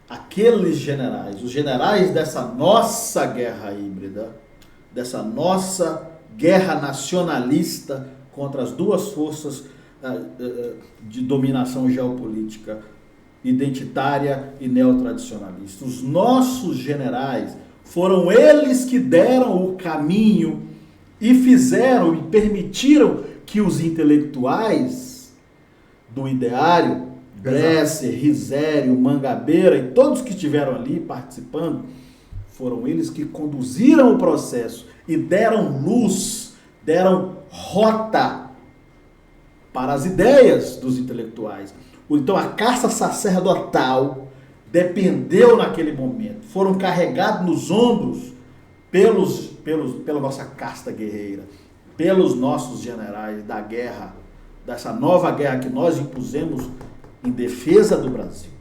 aqueles generais, os generais dessa nossa guerra híbrida, dessa nossa guerra nacionalista contra as duas forças de dominação geopolítica, identitária e neotradicionalista. Os nossos generais foram eles que deram o caminho e fizeram e permitiram que os intelectuais do ideário, Bresser, Risério, Mangabeira e todos que estiveram ali participando, foram eles que conduziram o processo e deram luz, deram rota para as ideias dos intelectuais. Então a caça sacerdotal dependeu naquele momento, foram carregados nos ombros pela nossa casta guerreira, pelos nossos generais da guerra, dessa nova guerra que nós impusemos em defesa do Brasil.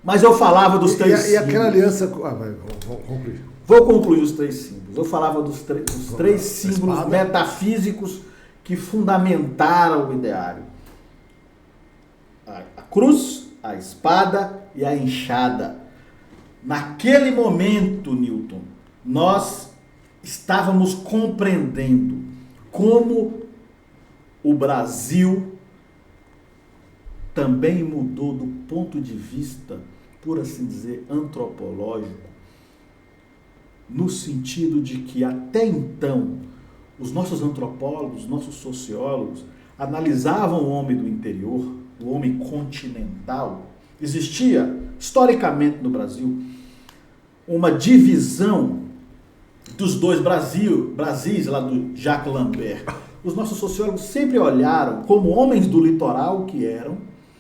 Mas eu falava dos três símbolos. E aquela aliança... vamos concluir. Vou concluir os três símbolos. Eu falava dos três símbolos metafísicos que fundamentaram o ideário. A cruz, a espada e a enxada. Naquele momento, Newton, nós estávamos compreendendo como o Brasil também mudou do ponto de vista, por assim dizer, antropológico, no sentido de que até então os nossos antropólogos, os nossos sociólogos analisavam o homem do interior, o homem continental. Existia, historicamente no Brasil, uma divisão dos dois Brasis, lá do Jacques Lambert. Os nossos sociólogos sempre olharam como homens do litoral que eram,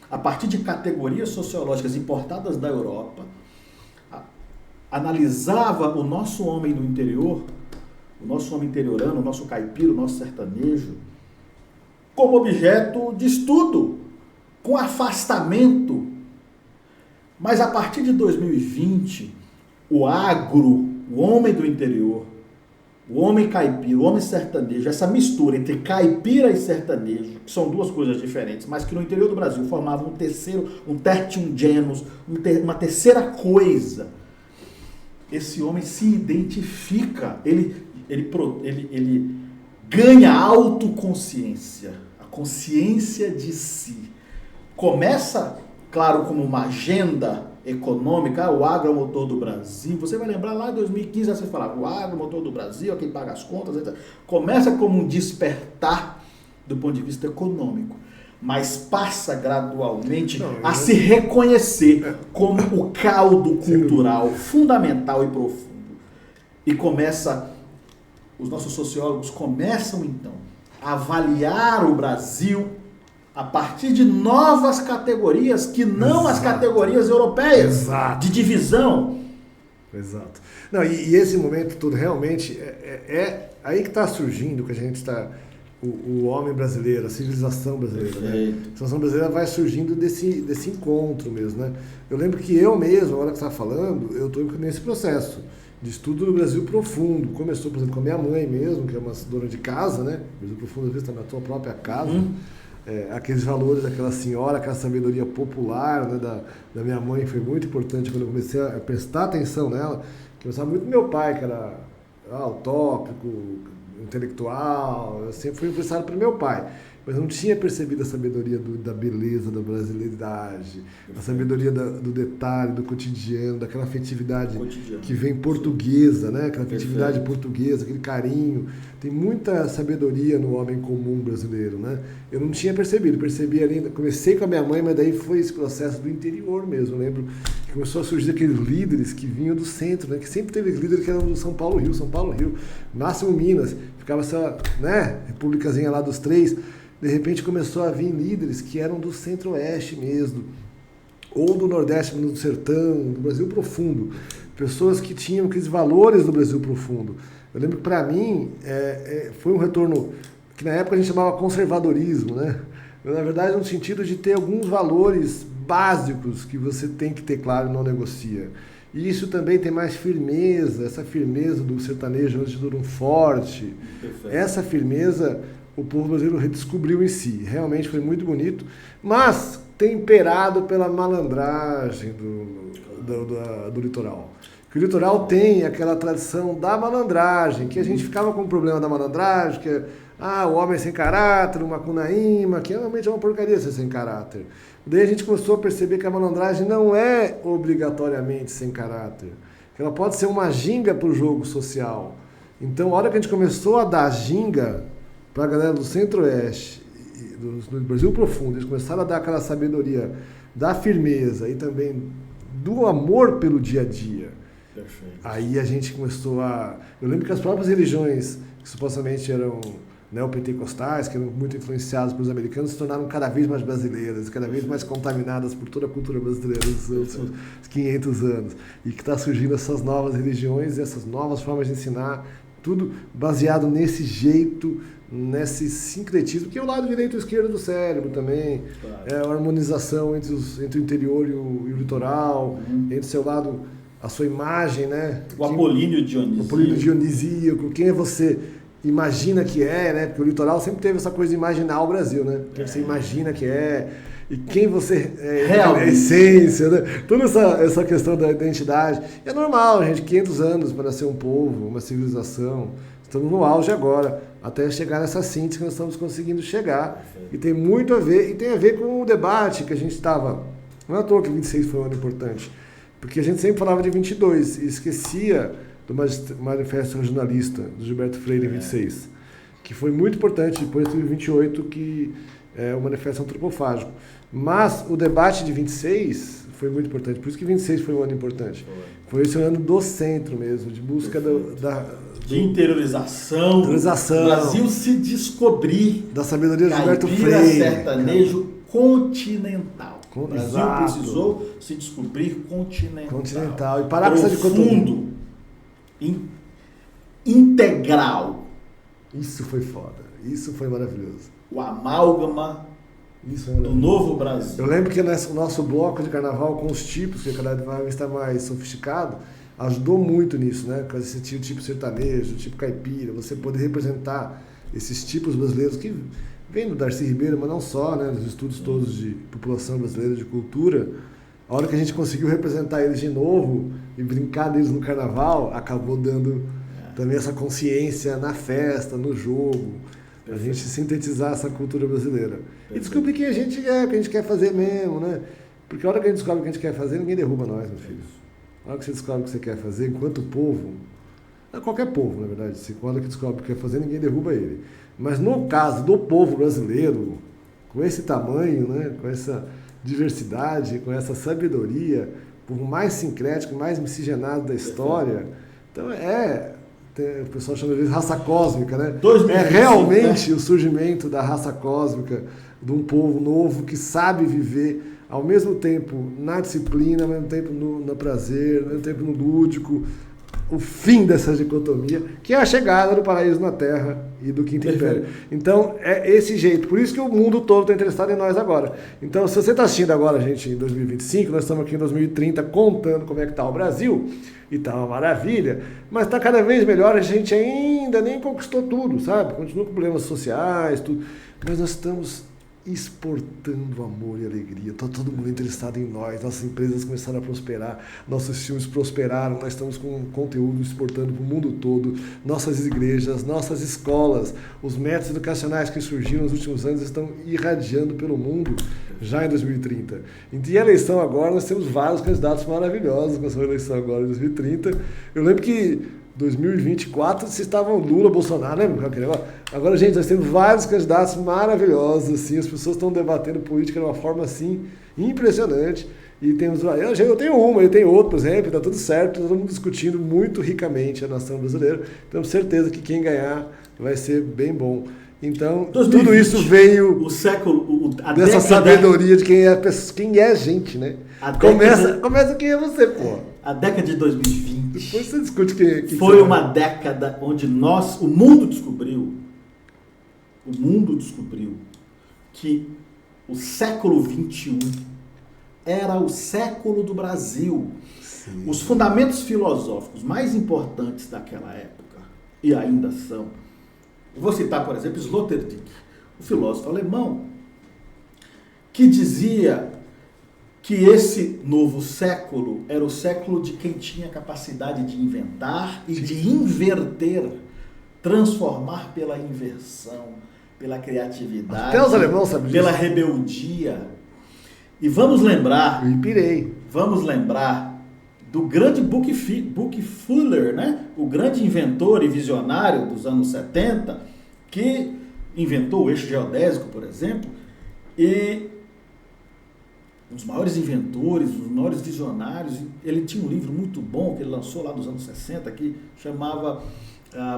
a partir de categorias sociológicas importadas da Europa, analisava o nosso homem do interior, o nosso homem interiorano, o nosso caipira, o nosso sertanejo, como objeto de estudo, com afastamento. Mas a partir de 2020, o agro, o homem do interior, o homem caipira, o homem sertanejo, essa mistura entre caipira e sertanejo, que são duas coisas diferentes, mas que no interior do Brasil formavam um tertium genus, uma terceira coisa. Esse homem se identifica, ele ganha autoconsciência, a consciência de si. Começa, claro, como uma agenda econômica, o agro é o motor do Brasil. Você vai lembrar lá em 2015, você falava, o agro é o motor do Brasil, é quem paga as contas, etc. Começa como um despertar do ponto de vista econômico, mas passa gradualmente a se reconhecer como o caldo cultural fundamental e profundo. E os nossos sociólogos começam então a avaliar o Brasil a partir de novas categorias que não as categorias europeias de divisão. Exato. Não, e esse momento todo realmente é aí que está surgindo, que a gente está... O homem brasileiro, a civilização brasileira, né? A civilização brasileira vai surgindo desse encontro mesmo, né? Eu lembro que eu mesmo, na hora que você estava falando, eu estou nesse processo de estudo do Brasil profundo. Começou, por exemplo, com a minha mãe mesmo, que é uma dona de casa, né? Brasil profundo, às vezes, está na tua própria casa. Aqueles valores daquela senhora, aquela sabedoria popular, né, da minha mãe foi muito importante quando eu comecei a prestar atenção nela. Começava muito do meu pai, que era utópico, intelectual. Eu sempre fui influenciado pelo meu pai, mas eu não tinha percebido a sabedoria da beleza, da brasileiridade, a sabedoria do detalhe, do cotidiano, daquela afetividade que vem portuguesa, né? Aquela afetividade portuguesa, aquele carinho. Tem muita sabedoria no homem comum brasileiro, né? Eu não tinha percebi ali, comecei com a minha mãe, mas daí foi esse processo do interior mesmo. Eu lembro que começou a surgir aqueles líderes que vinham do centro, né? Que sempre teve líderes que eram do São Paulo, Rio, Máximo Minas, ficava essa, né, repúblicazinha lá dos três. De repente começou a vir líderes que eram do centro-oeste mesmo, ou do nordeste, do sertão, do Brasil profundo. Pessoas que tinham aqueles valores do Brasil profundo. Eu lembro que para mim foi um retorno que na época a gente chamava conservadorismo, né? Na verdade, no sentido de ter alguns valores básicos que você tem que ter claro e não negocia. E isso também tem mais firmeza, essa firmeza do sertanejo antes de um forte. Perfeito. Essa firmeza o povo brasileiro redescobriu em si. Realmente foi muito bonito, mas temperado pela malandragem do litoral. Que o litoral tem aquela tradição da malandragem, que a gente ficava com o problema da malandragem, que é o homem sem caráter, uma cunaíma, que realmente é uma porcaria ser sem caráter. Daí a gente começou a perceber que a malandragem não é obrigatoriamente sem caráter, que ela pode ser uma ginga para o jogo social. Então, a hora que a gente começou a dar ginga para a galera do Centro-Oeste, do Brasil profundo, eles começaram a dar aquela sabedoria da firmeza e também do amor pelo dia a dia. Perfeito. Aí a gente começou a... Eu lembro que as próprias religiões, que supostamente eram neopentecostais, que eram muito influenciadas pelos americanos, se tornaram cada vez mais brasileiras, cada vez mais contaminadas por toda a cultura brasileira dos últimos 500 anos. E que está surgindo essas novas religiões, essas novas formas de ensinar, tudo baseado nesse jeito, nesse sincretismo, que é o lado direito e esquerdo do cérebro também, claro. A harmonização entre o interior e o litoral, entre o seu lado, a sua imagem, né? O apolíneo dionisíaco, quem é você imagina que é, né? Porque o litoral sempre teve essa coisa de imaginar o Brasil, né? Quem você imagina que é, e quem você é a essência, né? Toda essa questão da identidade. É normal, gente, 500 anos para nascer um povo, uma civilização. Estamos no auge agora, até chegar nessa síntese que nós estamos conseguindo chegar. Perfeito. E tem muito a ver, e tem a ver com o debate que a gente estava... Não é à toa que 26 foi um ano importante, porque a gente sempre falava de 22 e esquecia do Manifesto Regionalista, do Gilberto Freire, em 26, que foi muito importante. Depois teve 28, que é o Manifesto Antropofágico. Mas o debate de 26 foi muito importante, por isso que 26 foi um ano importante. Foi esse ano do centro mesmo, de busca de interiorização, do Brasil se descobrir, da sabedoria de Gilberto Freire, sertanejo continental. O Brasil precisou se descobrir continental e parar com essa dicotomia, integral. Isso foi foda, isso foi maravilhoso. O amálgama do novo Brasil. Eu lembro que o nosso bloco de carnaval com os tipos, que cada vez está mais sofisticado, ajudou muito nisso, né? Com esse tipo sertanejo, tipo caipira, você poder representar esses tipos brasileiros que vêm do Darcy Ribeiro, mas não só, né? Nos estudos todos de população brasileira, de cultura. A hora que a gente conseguiu representar eles de novo e brincar deles no carnaval, acabou dando também essa consciência na festa, no jogo. Perfeito. A gente sintetizar essa cultura brasileira. Perfeito. E descobrir quem a gente é, o que a gente quer fazer mesmo, né? Porque a hora que a gente descobre o que a gente quer fazer, ninguém derruba nós, meu filho. A hora que você descobre o que você quer fazer, enquanto povo, qualquer povo, na verdade, a hora que descobre o que quer fazer, ninguém derruba ele. Mas no caso do povo brasileiro, com esse tamanho, né, com essa diversidade, com essa sabedoria, o povo mais sincrético, mais miscigenado da história, então o pessoal chama de raça cósmica, né? 2025, é realmente o surgimento da raça cósmica, de um povo novo que sabe viver ao mesmo tempo na disciplina, ao mesmo tempo no prazer, ao mesmo tempo no lúdico, o fim dessa dicotomia, que é a chegada do paraíso na Terra e do Quinto Império. Então, é esse jeito. Por isso que o mundo todo está interessado em nós agora. Então, se você está assistindo agora, gente, em 2025, nós estamos aqui em 2030 contando como é que está o Brasil, e está uma maravilha, mas está cada vez melhor, a gente ainda nem conquistou tudo, sabe? Continua com problemas sociais, tudo, mas nós estamos exportando amor e alegria, está todo mundo interessado em nós, nossas empresas começaram a prosperar, nossos filmes prosperaram, nós estamos com conteúdo exportando para o mundo todo, nossas igrejas, nossas escolas, os métodos educacionais que surgiram nos últimos anos estão irradiando pelo mundo já em 2030. E a eleição agora, nós temos vários candidatos maravilhosos com essa eleição agora em 2030. Eu lembro que 2024, vocês estavam Lula, Bolsonaro, lembra aquele negócio? Agora, gente, nós temos vários candidatos maravilhosos, assim, as pessoas estão debatendo política de uma forma, assim, impressionante, e temos, eu tenho uma, eu tenho outra, por exemplo, está tudo certo, todo mundo discutindo muito ricamente a nação brasileira, temos certeza que quem ganhar vai ser bem bom. Então, 2020, tudo isso veio dessa sabedoria de quem é a gente, né? Começa quem é você, pô. A década de 2020 depois você discute que foi uma década onde o mundo descobriu que o século XXI era o século do Brasil. Sim. Os fundamentos filosóficos mais importantes daquela época, e ainda são, eu vou citar, por exemplo, Sloterdijk, o filósofo alemão, que dizia que esse novo século era o século de quem tinha capacidade de inventar e de inverter, transformar pela inversão, pela criatividade, até os alemães sabem pela rebeldia. E vamos lembrar do grande Buck Fuller, né? O grande inventor e visionário dos anos 70, que inventou o eixo geodésico, por exemplo, e um dos maiores inventores, um dos maiores visionários. Ele tinha um livro muito bom que ele lançou lá nos anos 60, que chamava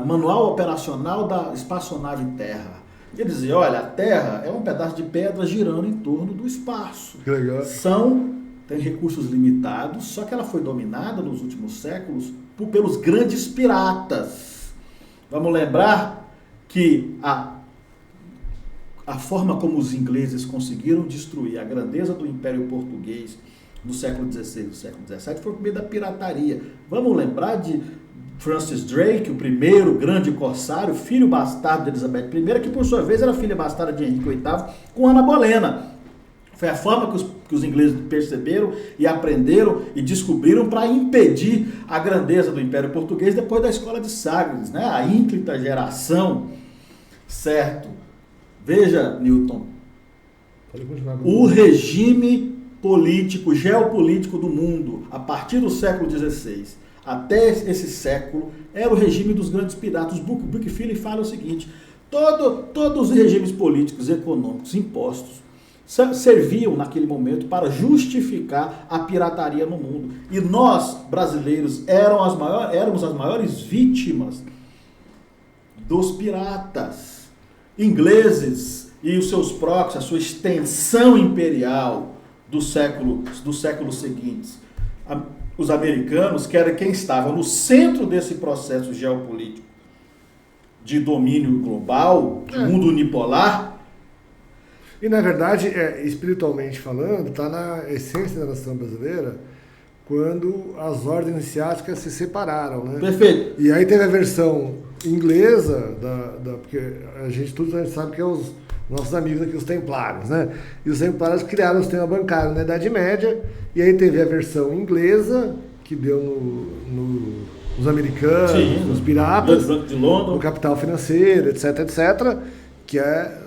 Manual Operacional da Espaçonave Terra. Ele dizia, olha, a Terra é um pedaço de pedra girando em torno do espaço. Que legal. Tem recursos limitados, só que ela foi dominada nos últimos séculos pelos grandes piratas. Vamos lembrar que a forma como os ingleses conseguiram destruir a grandeza do Império Português no século XVI e no século XVII foi por meio da pirataria. Vamos lembrar de Francis Drake, o primeiro grande corsário, filho bastardo de Elizabeth I, que por sua vez era filha bastarda de Henrique VIII, com Ana Bolena. Foi a forma que os ingleses perceberam e aprenderam e descobriram para impedir a grandeza do Império Português depois da Escola de Sagres, né? A ínclita geração, certo? Veja, Newton, o regime político, geopolítico do mundo, a partir do século XVI até esse século, era o regime dos grandes piratas. Buck Fuller fala o seguinte, todos os regimes políticos, econômicos, impostos, serviam naquele momento para justificar a pirataria no mundo. E nós, brasileiros, éramos as maiores vítimas dos piratas. Ingleses e os seus próprios, a sua extensão imperial dos séculos seguintes. Os americanos, que era quem estava no centro desse processo geopolítico de domínio global, de mundo unipolar. E, na verdade, espiritualmente falando, está na essência da nação brasileira quando as ordens iniciáticas se separaram, né? Perfeito. E aí teve a versão inglesa, porque a gente sabe que é os nossos amigos aqui, os templários, né? E os templários criaram o sistema bancário na Idade Média, e aí teve a versão inglesa, que deu nos americanos, sim, nos piratas, de Londres, no capital financeiro, etc, etc, que é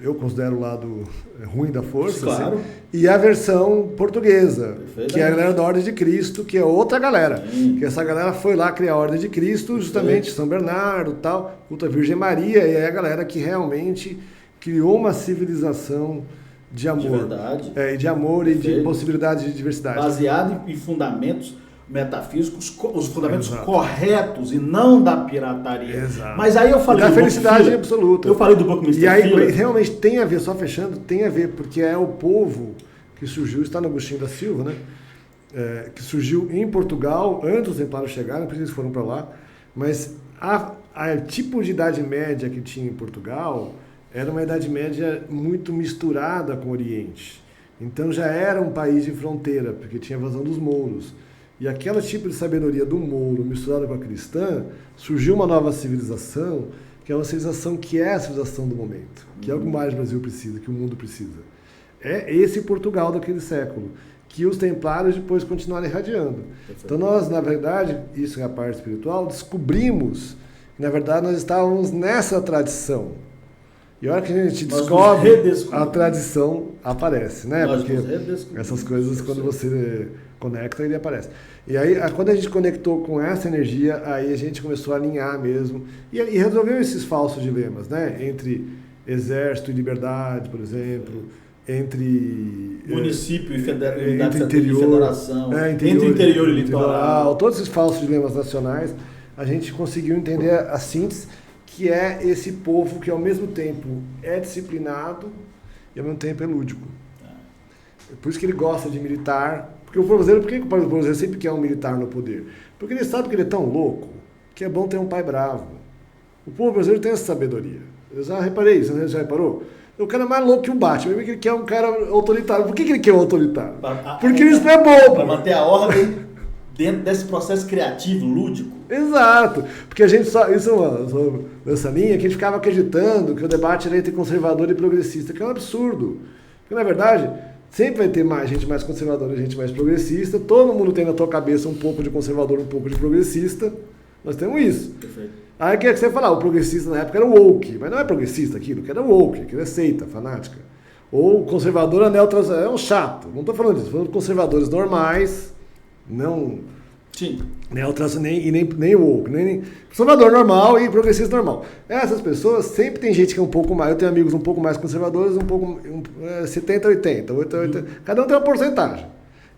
eu considero o lado ruim da força, claro. Assim, e a versão portuguesa, que é a galera da Ordem de Cristo, que é outra galera. Que essa galera foi lá criar a Ordem de Cristo, justamente São Bernardo e tal, culto à Virgem Maria, e é a galera que realmente criou uma civilização de amor. De verdade. E de amor e de possibilidade de diversidade. Baseado em fundamentos metafísicos, os fundamentos corretos e não da pirataria. Exato. Mas aí eu falei da felicidade absoluta. Eu falei do Buckminster E aí Fuller. realmente tem a ver, só fechando, tem a ver, porque é o povo que surgiu, está no Agostinho da Silva, né? Que surgiu em Portugal, antes dos templários chegarem, por isso eles foram para lá, mas a tipo de idade média que tinha em Portugal era uma idade média muito misturada com o Oriente. Então já era um país de fronteira, porque tinha a invasão dos mouros. E aquele tipo de sabedoria do mouro misturada com a cristã, surgiu uma nova civilização, que é uma civilização que é a civilização do momento, que é o que mais o Brasil precisa, que o mundo precisa. É esse Portugal daquele século, que os templários depois continuaram irradiando. Então nós, na verdade, isso é a parte espiritual, descobrimos que, na verdade, nós estávamos nessa tradição. E a hora que a gente descobre, a tradição aparece, né? Porque essas coisas, quando você conecta, ele aparece. E aí, quando a gente conectou com essa energia, aí a gente começou a alinhar mesmo e resolveu esses falsos dilemas, né? Entre exército e liberdade, por exemplo, entre município e entre federação, entre interior e litoral. Todos esses falsos dilemas nacionais, a gente conseguiu entender a síntese, que é esse povo que ao mesmo tempo é disciplinado e ao mesmo tempo é lúdico. Por isso que ele gosta de militar. Porque o povo brasileiro, por que o povo brasileiro sempre quer um militar no poder? Porque ele sabe que ele é tão louco que é bom ter um pai bravo. O povo brasileiro tem essa sabedoria. Eu já reparei isso, você já reparou? O cara é mais louco que um Batman, ele quer um cara autoritário. Por que ele quer um autoritário? Porque isso não é bom. Para manter a ordem dentro desse processo criativo, lúdico. Exato, porque a gente só, isso nessa linha, que a gente ficava acreditando que o debate era entre conservador e progressista, que é um absurdo. Porque, na verdade, sempre vai ter mais gente mais conservadora e gente mais progressista, todo mundo tem na tua cabeça um pouco de conservador, um pouco de progressista, nós temos isso. Perfeito. Aí que você falar, o progressista na época era o woke, mas não é progressista aquilo, que era o woke, aquilo é seita, fanática. Ou o conservador é um chato, não estou falando disso, estou falando de conservadores normais, não... Sim. Nem woke, nem conservador normal e progressista normal. Essas pessoas sempre tem gente que é um pouco mais. Eu tenho amigos um pouco mais conservadores, 70, 80, 80. Cada um tem uma porcentagem.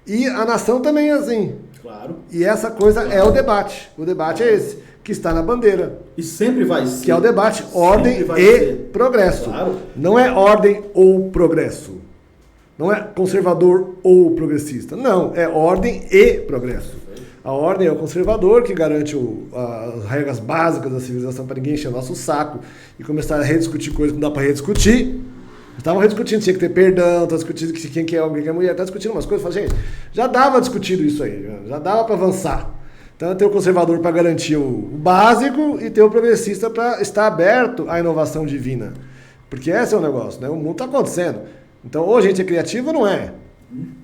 E a nação também é assim. Claro. E essa coisa é o debate. O debate é esse, que está na bandeira. E sempre vai ser. Que é o debate ordem e progresso. Claro. Não é ordem ou progresso. Não é conservador ou progressista. Não, é ordem e progresso. A ordem é o conservador, que garante as regras básicas da civilização para ninguém encher o nosso saco e começar a rediscutir coisas que não dá para rediscutir. Estavam rediscutindo, tinha que ter perdão, tá discutindo quem que é homem, quem é mulher, tá discutindo umas coisas. Fala, gente, já dava discutido isso aí, já dava para avançar. Então tem o conservador para garantir o básico e tem o progressista para estar aberto à inovação divina. Porque esse é o negócio, né? O mundo está acontecendo. Então, ou a gente é criativo ou não é.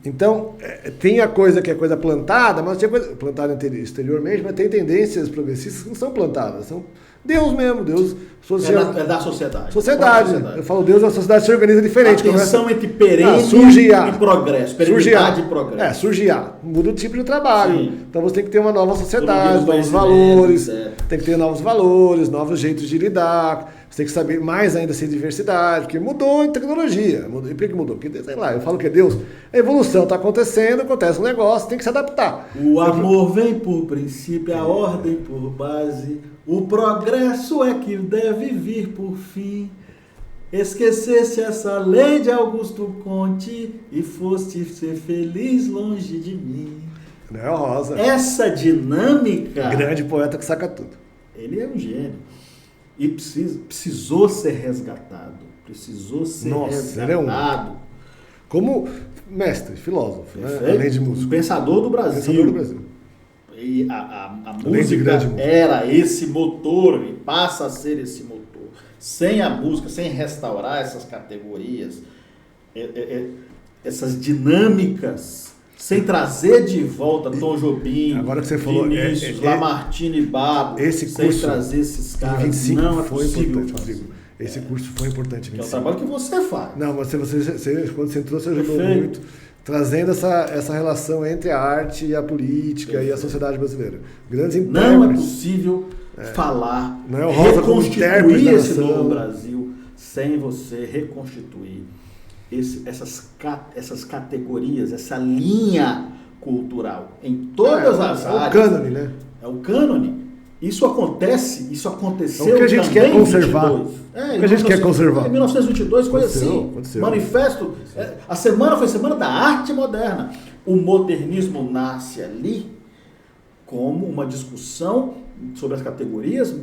Então, tem a coisa que é coisa plantada, mas tem coisa plantada exteriormente, mas tem tendências progressistas que não são plantadas, são Deus mesmo, Deus social. É da sociedade. Sociedade. Eu falo Deus, a sociedade se organiza diferente. A tensão entre perene e progresso. Perenidade e progresso. Surge muda o tipo de trabalho. Sim. Então você tem que ter uma nova sociedade, novos valores, tem que ter novos valores, novos jeitos de lidar. Você tem que saber mais ainda ser diversidade, porque mudou a tecnologia. E por que mudou? Porque, sei lá, eu falo que é Deus. A evolução está acontecendo, acontece um negócio, tem que se adaptar. O amor vem por princípio, a ordem por base. O progresso é que deve vir por fim. Esquecesse essa lei de Augusto Conte e foste ser feliz longe de mim. Noel Rosa. Essa dinâmica... Grande poeta que saca tudo. Ele é um gênio. E precisou ser resgatado. Ele é um... Como mestre, filósofo, né? Além de músico. Pensador do Brasil. E a música era esse motor e passa a ser esse motor. Sem a música, sem restaurar essas categorias, essas dinâmicas, sem trazer de volta Tom Jobim, agora que você falou, Vinícius, Lamartine e Babo, esse sem curso trazer esses caras, 25 não é foi possível. importante, Rodrigo. Esse curso foi importante. Que é o trabalho que você faz. Não, você quando você entrou, você ajudou Perfeito. muito, trazendo essa relação entre a arte e a política e a sociedade brasileira. Grandes intérpretes. Não é possível falar, Não é o Rosa como intérprete reconstituir da esse nação. novo Brasil sem você reconstituir essas categorias, essa linha cultural em todas as áreas. É o cânone, né? É o cânone. Isso aconteceu É o que a gente também quer conservar. em 22. O que a gente quer conservar. Em 1922, coisa assim. Aconteceu. Manifesto. A semana foi Semana da Arte Moderna. O modernismo nasce ali como uma discussão sobre as categorias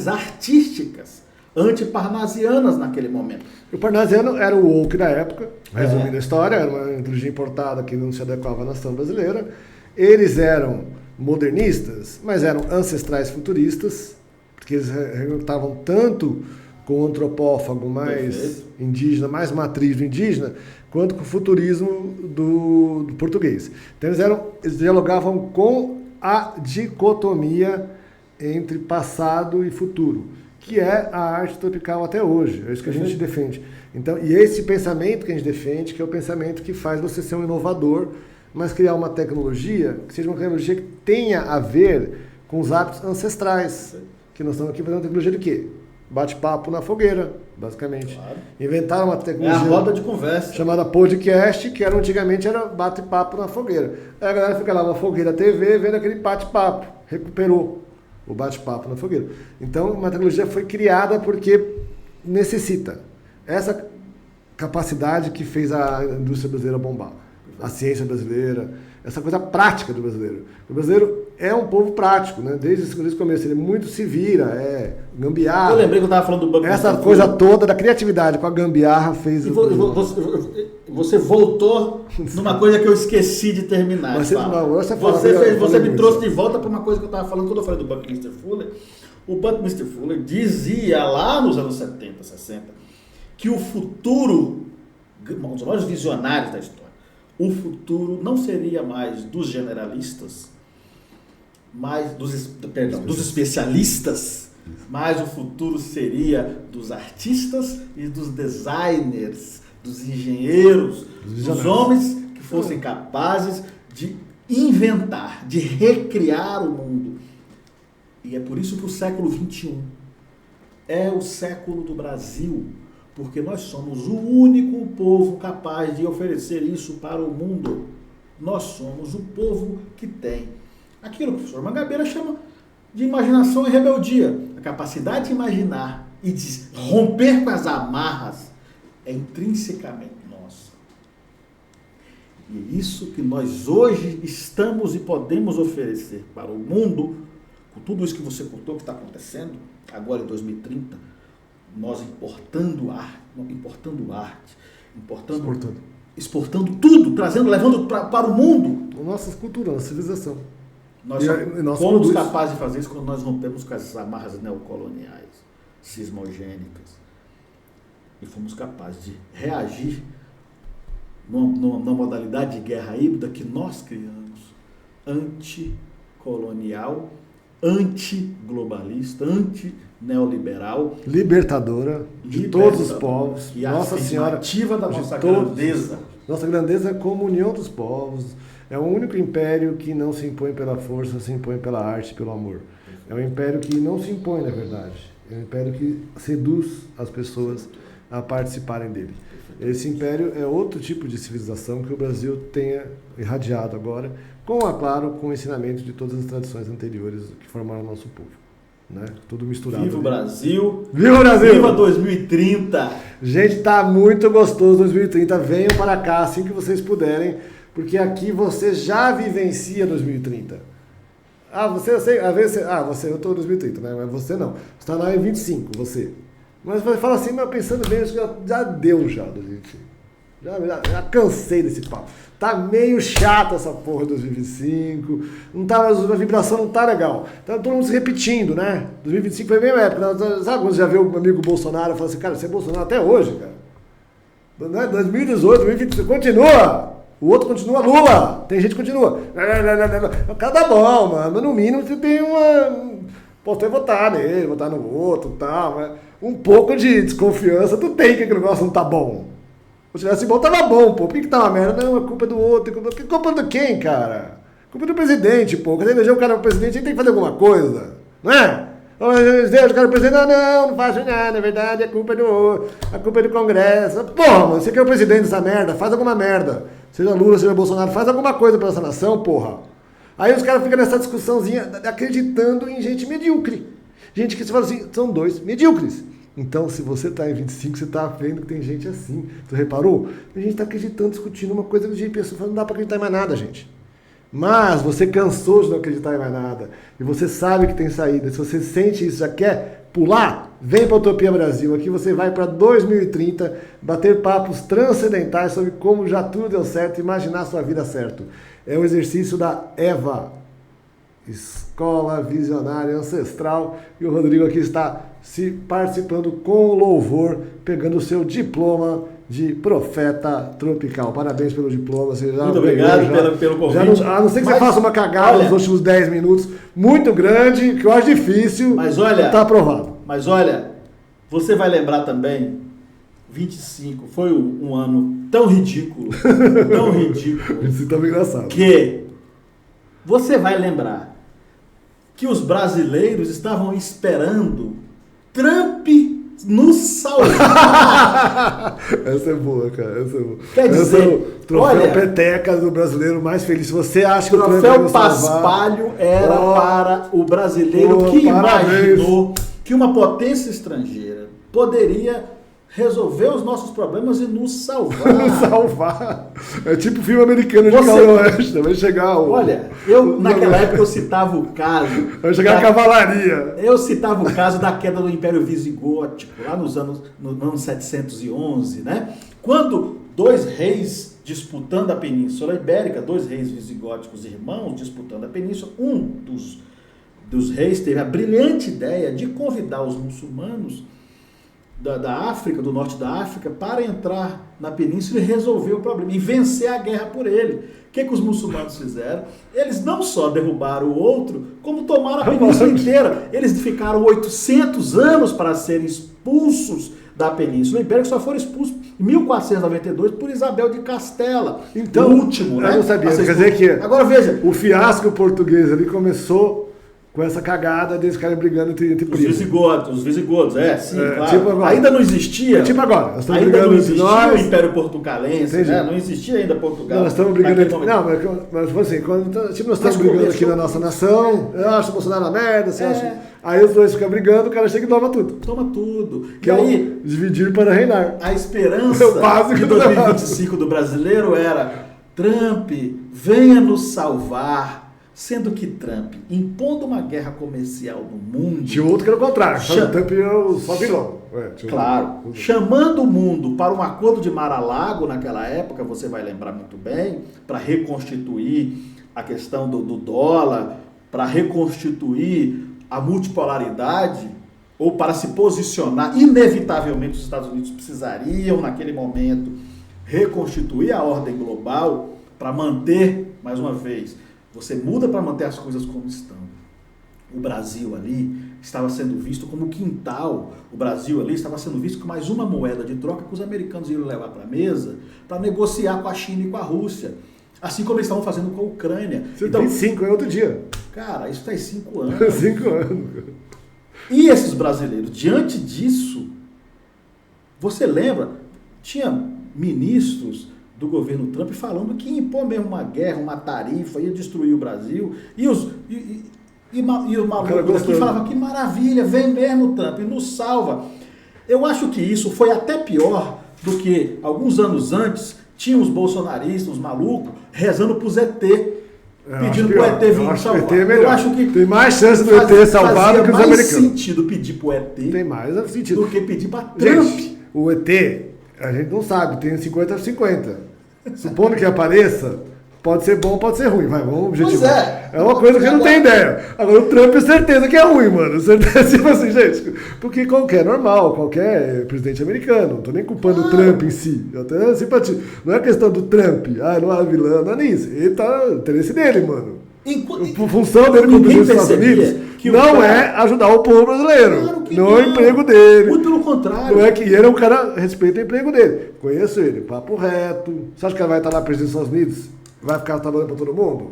artísticas, antiparnasianas naquele momento. O parnasiano era o woke da época, resumindo a história, era uma ideologia importada que não se adequava à nação brasileira. Eles eram modernistas, mas eram ancestrais futuristas, porque eles recrutavam tanto com o antropófago mais indígena, mais matriz do indígena, quanto com o futurismo do português. Então eles dialogavam com a dicotomia entre passado e futuro, que é a arte tropical até hoje. É isso que a gente defende. Então, e esse pensamento que a gente defende, que é o pensamento que faz você ser um inovador, mas criar uma tecnologia que seja uma tecnologia que tenha a ver com os hábitos ancestrais. Que nós estamos aqui fazendo uma tecnologia de quê? Bate-papo na fogueira, basicamente. Claro. Inventaram uma tecnologia É a roda de conversa. chamada podcast, que antigamente era bate-papo na fogueira. Aí a galera fica lá na fogueira TV vendo aquele bate-papo. Recuperou o bate-papo na fogueira. Então, uma tecnologia foi criada porque necessita. Essa capacidade que fez a indústria brasileira bombar. A ciência brasileira, essa coisa prática do brasileiro. O brasileiro é um povo prático, né? Desde o começo, ele muito se vira, gambiarra. Eu lembrei que eu estava falando do Banco Essa coisa toda da criatividade com a gambiarra fez... Você voltou numa coisa que eu esqueci de terminar. Você me trouxe de volta para uma coisa que eu estava falando quando eu falei do Buckminster Fuller. O Buckminster Fuller dizia lá nos anos 70, 60, que o futuro, um dos maiores visionários da história, o futuro não seria mais dos generalistas, mas dos especialistas, mas o futuro seria dos artistas e dos designers, dos engenheiros, dos homens que fossem capazes de inventar, de recriar o mundo. E é por isso que o século XXI é o século do Brasil, porque nós somos o único povo capaz de oferecer isso para o mundo. Nós somos o povo que tem aquilo que o professor Mangabeira chama de imaginação e rebeldia. A capacidade de imaginar e de romper com as amarras é intrinsecamente nossa. E é isso que nós hoje estamos e podemos oferecer para o mundo, com tudo isso que você contou que está acontecendo, agora em 2030, nós exportando tudo, levando para o mundo. Nossa cultura, nossa civilização. Nós fomos capazes de fazer isso quando nós rompemos com as amarras neocoloniais, cismogênicas. E fomos capazes de reagir numa modalidade de guerra híbrida que nós criamos, anticolonial, antiglobalista, antineoliberal, libertadora de todos os povos, e Nossa Senhora da nossa grandeza. Nossa grandeza é como união dos povos. É o único império que não se impõe pela força, se impõe pela arte, pelo amor. É um império que não se impõe, na verdade. É um império que seduz as pessoas a participarem dele. Esse império é outro tipo de civilização que o Brasil tenha irradiado agora, claro, com o ensinamento de todas as tradições anteriores que formaram o nosso povo. Né? Tudo misturado. Viva o Brasil! Viva o Brasil! Viva 2030! Gente, tá muito gostoso 2030. Venham para cá assim que vocês puderem, porque aqui você já vivencia 2030. Eu tô em 2030, né? Mas você não. Você está lá em 25, você. Mas fala assim, mas pensando bem, acho que já deu já 2025. Já cansei desse papo. Tá meio chato essa porra de 2025. A vibração não tá legal. Tá todo mundo se repetindo, né? 2025 foi a mesma época. Sabe quando você já viu o amigo Bolsonaro e fala assim, cara, você é Bolsonaro até hoje, cara. 2018, 2025, continua. O outro continua Lula. Tem gente que continua. O cara tá bom, mano. Mas no mínimo você tem Pô, tu vai votar nele, votar no outro e tal, mas um pouco de desconfiança tu tem que aquele negócio não tá bom. Se tivesse bom, tava bom, pô. Por que tava merda? Não, é culpa do outro. Culpa do quem, cara? Culpa do presidente, pô. Quando ele elegeu o cara pro presidente, ele tem que fazer alguma coisa, não é? Deus, o cara presidente, não faço nada, na verdade a culpa é do Congresso. Porra, mano, você quer o presidente dessa merda, faz alguma merda. Seja Lula, seja Bolsonaro, faz alguma coisa pra essa nação, porra. Aí os caras ficam nessa discussãozinha acreditando em gente medíocre. Gente que você fala assim, são dois medíocres. Então, se você tá em 25, você tá vendo que tem gente assim. Tu reparou? A gente tá acreditando, discutindo uma coisa do jeito de pessoa, não dá pra acreditar em mais nada, gente. Mas você cansou de não acreditar em mais nada. E você sabe que tem saída. Se você sente isso, já quer pular, vem para a Utopia Brasil. Aqui você vai para 2030 bater papos transcendentais sobre como já tudo deu certo, imaginar a sua vida certo. É o exercício da EVA, Escola Visionária Ancestral. E o Rodrigo aqui está se participando com louvor, pegando o seu diploma de profeta tropical. Parabéns pelo diploma. Você já muito obrigado pelo convite. A não ser que você faça uma cagada nos últimos 10 minutos muito grande, que eu acho difícil, mas olha, tá aprovado. Mas olha, você vai lembrar também, 25 foi um ano tão ridículo, Isso tá engraçado. Que você vai lembrar que os brasileiros estavam esperando Trump nos salvar. Essa é boa, cara. Essa é boa. Quer dizer, esse é o troféu peteca do brasileiro mais feliz. Se você acha que o Trump troféu Paspalho era para o brasileiro que imaginou que uma potência estrangeira poderia resolver os nossos problemas e nos salvar. Nos salvar. É tipo filme americano de Oeste. Vai chegar o... Olha, naquela época eu citava o caso... Vai chegar a cavalaria. Eu citava o caso da queda do Império Visigótico, lá no ano 711, né? Quando dois reis disputando a Península Ibérica, dois reis visigóticos irmãos disputando a Península, um dos reis teve a brilhante ideia de convidar os muçulmanos da África, do norte da África, para entrar na península e resolver o problema, e vencer a guerra por ele. O que os muçulmanos fizeram? Eles não só derrubaram o outro, como tomaram a península inteira. Eles ficaram 800 anos para serem expulsos da Península Ibérica, só foram expulsos em 1492 por Isabel de Castela. Então, o último, né? Eu não sabia. Quer dizer que agora veja, o fiasco português ali começou com essa cagada deles ficarem brigando entre primos. Os visigodos, sim, claro. Tipo agora. Ainda não existia. Tipo agora. Nós estamos ainda brigando não existia nós. O Império Portucalense, né? Não existia ainda Portugal. Não, nós estamos brigando entre... Não, mas assim, nós estamos brigando aqui na nossa nação, eu acho o Bolsonaro uma merda, você acha... Aí os dois ficam brigando, o cara chega e toma tudo. Toma tudo. Que aí, dividir para reinar. A esperança de 2025 do brasileiro era: Trump, venha nos salvar. Sendo que Trump, impondo uma guerra comercial no mundo... Tinha outro que era o contrário, Trump é só vilão. Claro, chamando o mundo para um acordo de Mar-a-Lago naquela época, você vai lembrar muito bem, para reconstituir a questão do dólar, para reconstituir a multipolaridade, ou para se posicionar, inevitavelmente os Estados Unidos precisariam, naquele momento, reconstituir a ordem global para manter, mais uma vez... Você muda para manter as coisas como estão. O Brasil ali estava sendo visto como quintal. O Brasil ali estava sendo visto como mais uma moeda de troca que os americanos iam levar para a mesa para negociar com a China e com a Rússia. Assim como eles estavam fazendo com a Ucrânia. Então, tem 5, é outro dia. Cara, isso faz 5 anos. 5 anos. E esses brasileiros, diante disso, você lembra, tinha ministros do governo Trump falando que ia impor mesmo uma guerra, uma tarifa, ia destruir o Brasil, e os malucos aqui falavam: que maravilha, vem mesmo Trump, nos salva. Eu acho que isso foi até pior do que alguns anos antes tinham os bolsonaristas, os malucos, rezando pro ET, pedindo pro ET vir salvar. Eu acho que tem mais chance do ET salvar do que os americanos. Faz mais sentido pedir pro ET tem mais sentido do que pedir pra Trump. Gente, o ET, a gente não sabe, tem 50-50. Supondo que apareça, pode ser bom, pode ser ruim. Vamos objetivar. É uma coisa que eu não tenho ideia. Agora o Trump é certeza que é ruim, mano. Certeza, tipo assim, gente. Porque qualquer presidente americano. Não tô nem culpando o Trump em si. Eu tenho simpatia. Não é questão do Trump. Não é vilão, não é nisso. Ele tá no interesse dele, mano. A função dele como presidente dos Estados Unidos não é ajudar o povo brasileiro. Claro que não é o emprego dele. Muito pelo contrário. Não é que ele é um cara, respeita o emprego dele. Conheço ele, papo reto. Você acha que ele vai estar na presidência dos Estados Unidos? Vai ficar trabalhando para todo mundo?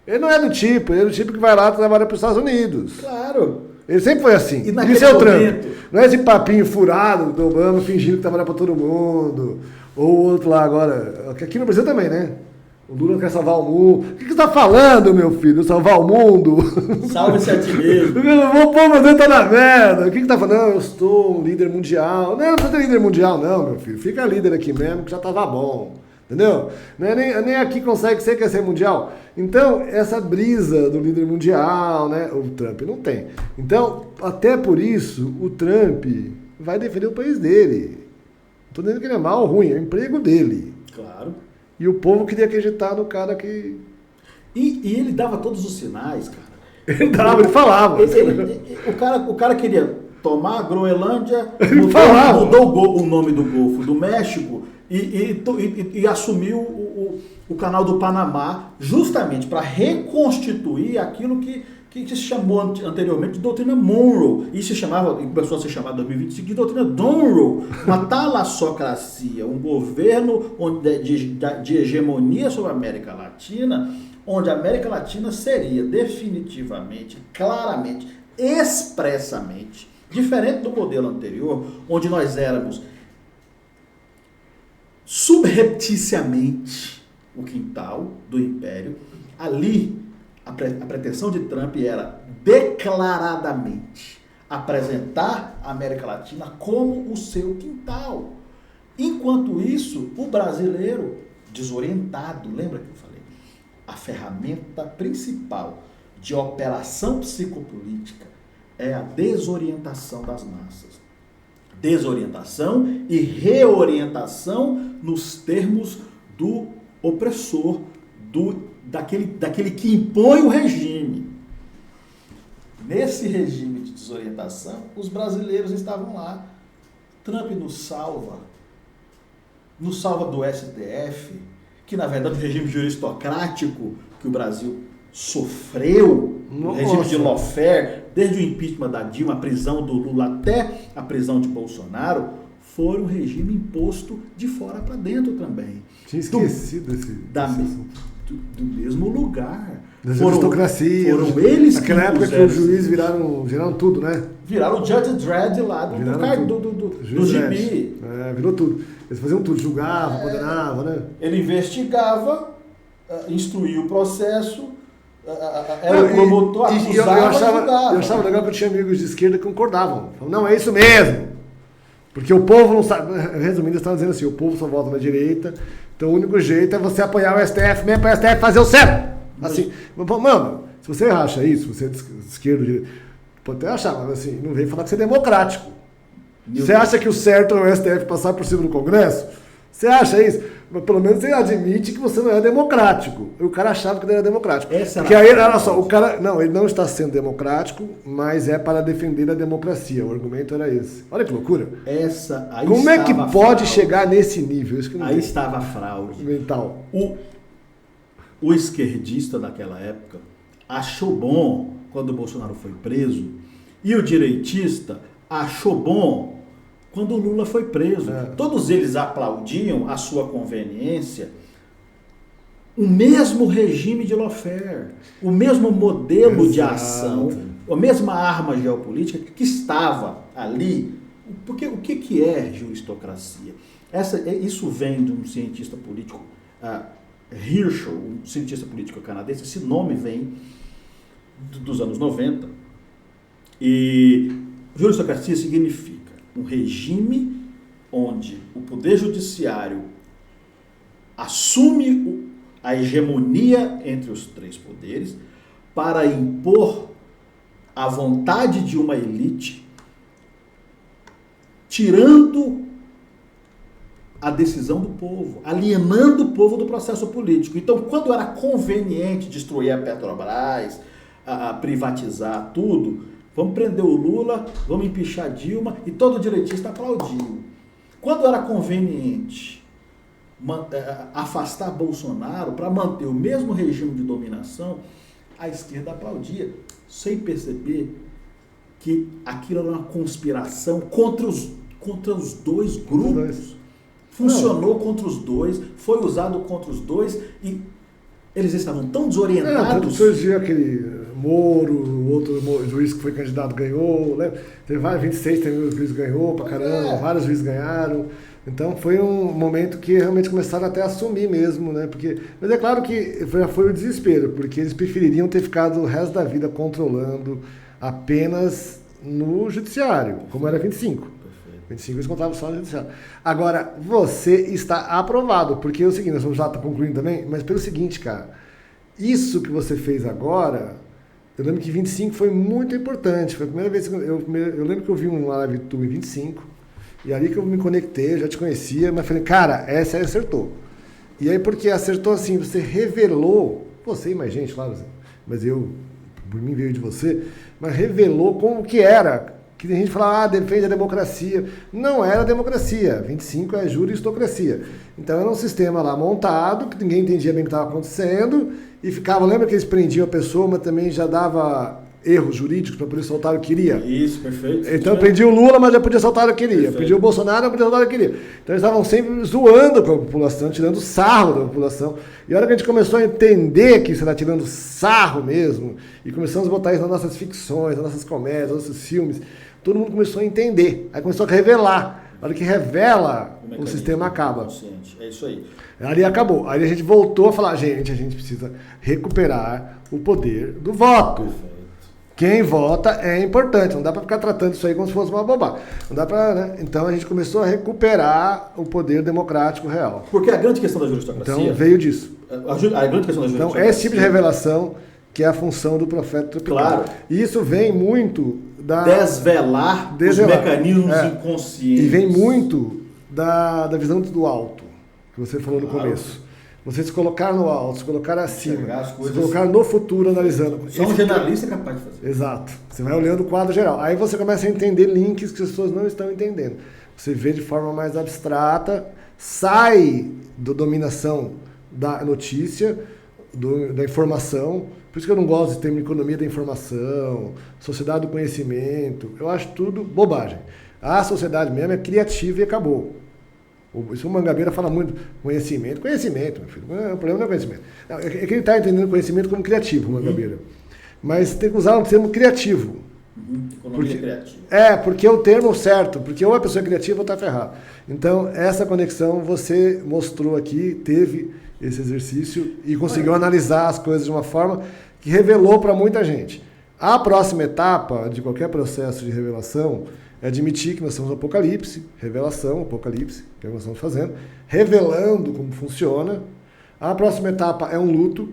Ele não é do tipo, ele é do tipo que vai lá trabalhar para os Estados Unidos. Claro. Ele sempre foi assim. E isso é o Trump. Não é esse papinho furado do Obama fingindo que trabalha para todo mundo. Ou o outro lá agora. Aqui no Brasil também, né? O Lula quer salvar o mundo. O que você está falando, meu filho? Salvar o mundo? Salve-se a ti mesmo. O povo brasileiro tá na merda. O que você está falando? Não, eu estou um líder mundial. Não precisa ter líder mundial, não, meu filho. Fica líder aqui mesmo, que já estava bom. Entendeu? Nem aqui consegue ser, quer ser mundial. Então, essa brisa do líder mundial, né? O Trump não tem. Então, até por isso, o Trump vai defender o país dele. Não estou dizendo que ele é mal ou ruim, é o emprego dele. Claro. E o povo queria acreditar no cara que... E ele dava todos os sinais, cara. Ele dava, ele falava. O cara queria tomar a Groenlândia, mudou o nome do Golfo do México e assumiu o canal do Panamá justamente para reconstituir aquilo que se chamou anteriormente de doutrina Monroe. E começou a ser chamado em 2025 de doutrina Monroe. Uma talassocracia, um governo de hegemonia sobre a América Latina, onde a América Latina seria definitivamente, claramente, expressamente, diferente do modelo anterior, onde nós éramos subrepticiamente o quintal do império. Ali, a pretensão de Trump era declaradamente apresentar a América Latina como o seu quintal. Enquanto isso, o brasileiro desorientado, lembra que eu falei? A ferramenta principal de operação psicopolítica é a desorientação das massas. Desorientação e reorientação nos termos do opressor, daquele que impõe o regime. Nesse regime de desorientação, os brasileiros estavam lá. Trump nos salva do STF, que na verdade é um regime juristocrático que o Brasil sofreu, o regime de lawfare, desde o impeachment da Dilma, a prisão do Lula até a prisão de Bolsonaro, foi um regime imposto de fora para dentro também. Tinha esquecido do mesmo lugar. Das aristocracias. Foram eles que naquela época que os juízes viraram tudo, né? Viraram o Judge Dredd lá do gibi. Virou tudo. Eles faziam tudo, julgavam, condenavam, né? Ele investigava, instruía o processo, era o promotor, eu achava legal que eu tinha amigos de esquerda que concordavam. Falavam, não, é isso mesmo. Porque o povo não sabe. Resumindo, eles estavam dizendo assim, o povo só vota na direita, então o único jeito é você apoiar o STF mesmo para o STF fazer o certo. Assim, mano, se você acha isso, você é de esquerda, direita, pode até achar, mas assim, não vem falar que você é democrático. Você acha que o certo é o STF passar por cima do Congresso? Você acha isso? Mas pelo menos você admite que você não é democrático. O cara achava que ele era democrático. Porque aí, olha só, o cara... Não, ele não está sendo democrático, mas é para defender a democracia. O argumento era esse. Olha que loucura. Como é que pode chegar nesse nível? Isso que não aí estava a fraude. Mental. O esquerdista daquela época achou bom quando o Bolsonaro foi preso, e o direitista achou bom quando o Lula foi preso. Todos eles aplaudiam a sua conveniência, o mesmo regime de lawfare, o mesmo modelo de ação, a mesma arma geopolítica que estava ali. Porque o que é juristocracia? Isso vem de um cientista político, Herschel, um cientista político canadense. Esse nome vem dos anos 90. E juristocracia significa um regime onde o poder judiciário assume a hegemonia entre os três poderes para impor a vontade de uma elite, tirando a decisão do povo, alienando o povo do processo político. Então, quando era conveniente destruir a Petrobras, a privatizar tudo, vamos prender o Lula, vamos empichar a Dilma, e todo direitista aplaudiu. Quando era conveniente afastar Bolsonaro para manter o mesmo regime de dominação, a esquerda aplaudia, sem perceber que aquilo era uma conspiração contra os dois grupos. Funcionou contra os dois, foi usado contra os dois e eles estavam tão desorientados. Surgiu aquele Moro, o outro juiz que foi candidato ganhou, né? Teve vários, 26 o juiz ganhou pra caramba, vários juízes ganharam. Então foi um momento que realmente começaram até a assumir mesmo, né? Mas é claro que foi o desespero, porque eles prefeririam ter ficado o resto da vida controlando apenas no judiciário, como era 25. 25 eles contavam só no judiciário. Agora, você está aprovado, porque é o seguinte, nós vamos já estar concluindo também, mas pelo seguinte, cara, isso que você fez agora, eu lembro que 25 foi muito importante, foi a primeira vez que eu lembro que eu vi um live do 25, e ali que eu me conectei, eu já te conhecia, mas falei, cara, essa aí acertou. E aí porque acertou assim, você revelou, você e mais gente, claro, mas por mim veio de você, mas revelou como que era. Que tem gente que fala, defende a democracia. Não era democracia, 25 é juristocracia. Então era um sistema lá montado, que ninguém entendia bem o que estava acontecendo, e ficava, lembra que eles prendiam a pessoa, mas também já dava erros jurídicos para poder soltar o que queria? Isso, perfeito. Então prendia o Lula, mas já podia soltar o que queria. Prendia o Bolsonaro, mas podia soltar o que queria. Então eles estavam sempre zoando com a população, tirando sarro da população. E a hora que a gente começou a entender que isso era tirando sarro mesmo, e começamos a botar isso nas nossas ficções, nas nossas comédias, nos nossos filmes, todo mundo começou a entender. Aí começou a revelar. A hora que revela, o sistema acaba. É isso aí. Ali acabou. Aí a gente voltou a falar, gente, a gente precisa recuperar o poder do voto. Perfeito. Quem vota é importante, não dá para ficar tratando isso aí como se fosse uma bobagem. Não dá para, né? Então a gente começou a recuperar o poder democrático real. Porque a grande questão da juristocracia... Então veio disso. A grande questão da juristocracia... Então é esse tipo de revelação que é a função do profeta tropical. Claro. E isso vem muito da... Desvelar os mecanismos inconscientes. E vem muito da visão do alto, que você falou no começo. Você se colocar no alto, se colocar acima, se colocar no futuro analisando. Só um jornalista é capaz de fazer. Exato. Você vai olhando o quadro geral. Aí você começa a entender links que as pessoas não estão entendendo. Você vê de forma mais abstrata, sai da dominação da notícia, da informação. Por isso que eu não gosto de termo economia da informação, sociedade do conhecimento. Eu acho tudo bobagem. A sociedade mesmo é criativa e acabou. Isso o Mangabeira fala muito, conhecimento, meu filho. O problema não é conhecimento. É que ele está entendendo conhecimento como criativo, o Mangabeira. Mas tem que usar um termo criativo. Economia criativa. Porque é o termo certo, porque ou a pessoa é criativa ou está ferrado. Então, essa conexão você mostrou aqui, teve esse exercício e conseguiu analisar as coisas de uma forma que revelou para muita gente. A próxima etapa de qualquer processo de revelação é admitir que nós estamos no apocalipse, que nós estamos fazendo, revelando como funciona. A próxima etapa é um luto.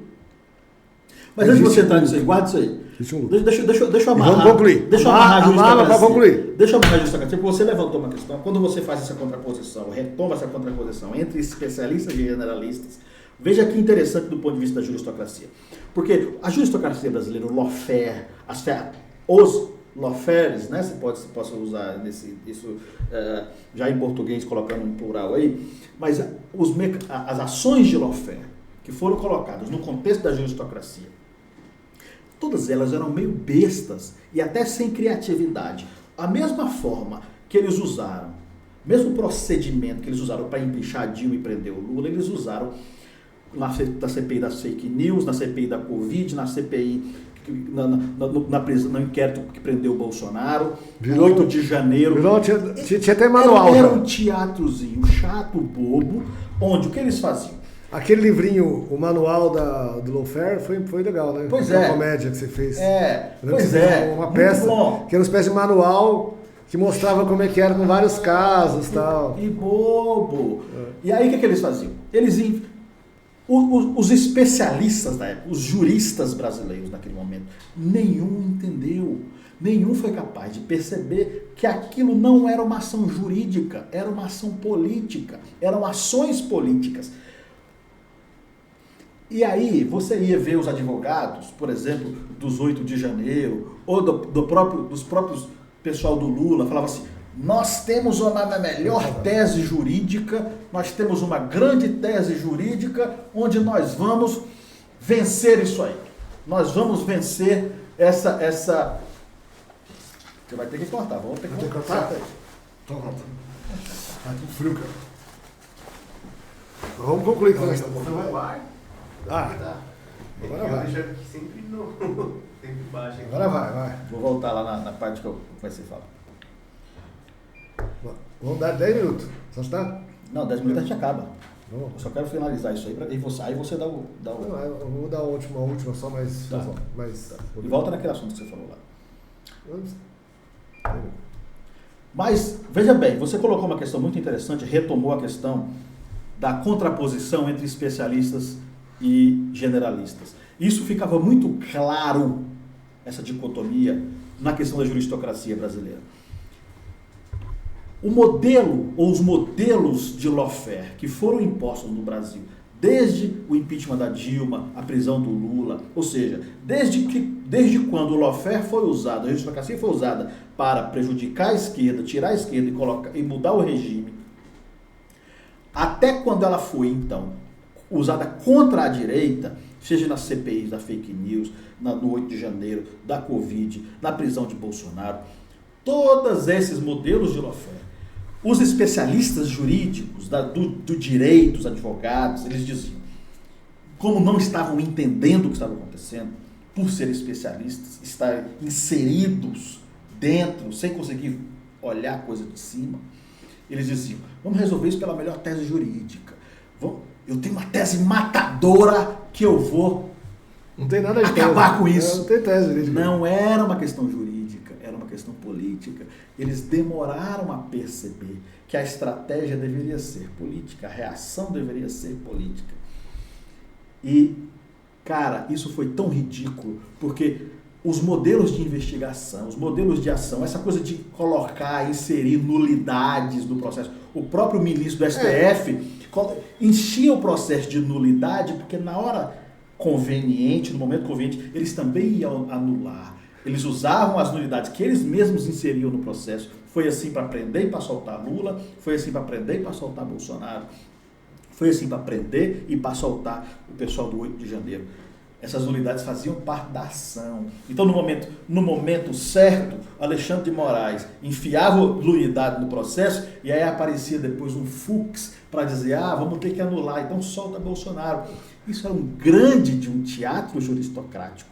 Mas antes de você entrar nisso aí, guarda isso aí. Deixa eu amarrar. Vamos concluir. Deixa eu amarrar para concluir. Deixa eu amarrar a juristocracia, porque você levantou uma questão. Quando você faz essa contraposição, retoma essa contraposição entre especialistas e generalistas, veja que interessante do ponto de vista da juristocracia. Porque a juristocracia brasileira, o lawfare, os lawfares, né? Você possa usar isso já em português, colocando um plural aí, mas as ações de lawfare que foram colocadas no contexto da juristocracia, todas elas eram meio bestas e até sem criatividade. A mesma forma que eles usaram, mesmo procedimento que eles usaram para empichar Dilma e prender o Lula, eles usaram na CPI das fake news, na CPI da Covid, na CPI, no inquérito que prendeu o Bolsonaro, 8 de janeiro. Tinha até manual. Era um teatrozinho chato, bobo, onde o que eles faziam? Aquele livrinho, o manual do lawfare, foi legal, né? Pois é. Uma comédia que você fez. Uma peça, que era uma espécie de manual que mostrava como é que era com vários casos e tal. E bobo. E aí o que eles faziam? Os especialistas da época, os juristas brasileiros naquele momento, nenhum entendeu, nenhum foi capaz de perceber que aquilo não era uma ação jurídica, era uma ação política, eram ações políticas. E aí você ia ver os advogados, por exemplo, dos 8 de janeiro, ou dos próprios pessoal do Lula, falava assim, nós temos uma melhor tese jurídica, nós temos uma grande tese jurídica onde nós vamos vencer isso aí. Nós vamos vencer essa... Você vai ter que cortar, vamos ter que cortar. Então, tá com frio, cara. Vamos concluir com essa questão. Vai. Agora vai. Sempre no tempo baixo. Agora vai. Vou voltar lá na parte que eu comecei a falar. Vamos dar 10 minutos. Só está? Não, 10 minutos a gente acaba. Vamos. Eu só quero finalizar isso aí, aí você dá o... Não, eu vou dar a última só mais... Tá. mais E volta naquele assunto que você falou lá. Vamos. Mas, veja bem, você colocou uma questão muito interessante, retomou a questão da contraposição entre especialistas e generalistas. Isso ficava muito claro, essa dicotomia, na questão da juristocracia brasileira. O modelo, ou os modelos de lawfare que foram impostos no Brasil, desde o impeachment da Dilma, a prisão do Lula, ou seja, desde quando o lawfare foi usado, a juristocracia foi usada para prejudicar a esquerda, tirar a esquerda e mudar o regime, até quando ela foi, então, usada contra a direita, seja nas CPIs da fake news, no 8 de janeiro, da Covid, na prisão de Bolsonaro, todos esses modelos de lawfare, os especialistas jurídicos do direito, os advogados, eles diziam, como não estavam entendendo o que estava acontecendo, por serem especialistas, estarem inseridos dentro, sem conseguir olhar a coisa de cima, eles diziam, vamos resolver isso pela melhor tese jurídica. Eu tenho uma tese matadora que eu vou não tem nada de acabar tese. com isso. Não tem tese jurídica. Não era uma questão jurídica, era uma questão política. Eles demoraram a perceber que a estratégia deveria ser política, a reação deveria ser política. E, cara, isso foi tão ridículo, porque os modelos de investigação, os modelos de ação, essa coisa de colocar, inserir nulidades no processo, o próprio ministro do STF enchia o processo de nulidade, porque na hora conveniente, no momento conveniente, eles também iam anular. Eles usavam as nulidades que eles mesmos inseriam no processo. Foi assim para prender e para soltar Lula, foi assim para prender e para soltar Bolsonaro, foi assim para prender e para soltar o pessoal do 8 de janeiro. Essas nulidades faziam parte da ação. Então, no momento certo, Alexandre de Moraes enfiava nulidade no processo e aí aparecia depois um Fux para dizer, vamos ter que anular, então solta Bolsonaro. Isso era um grande de um teatro juristocrático,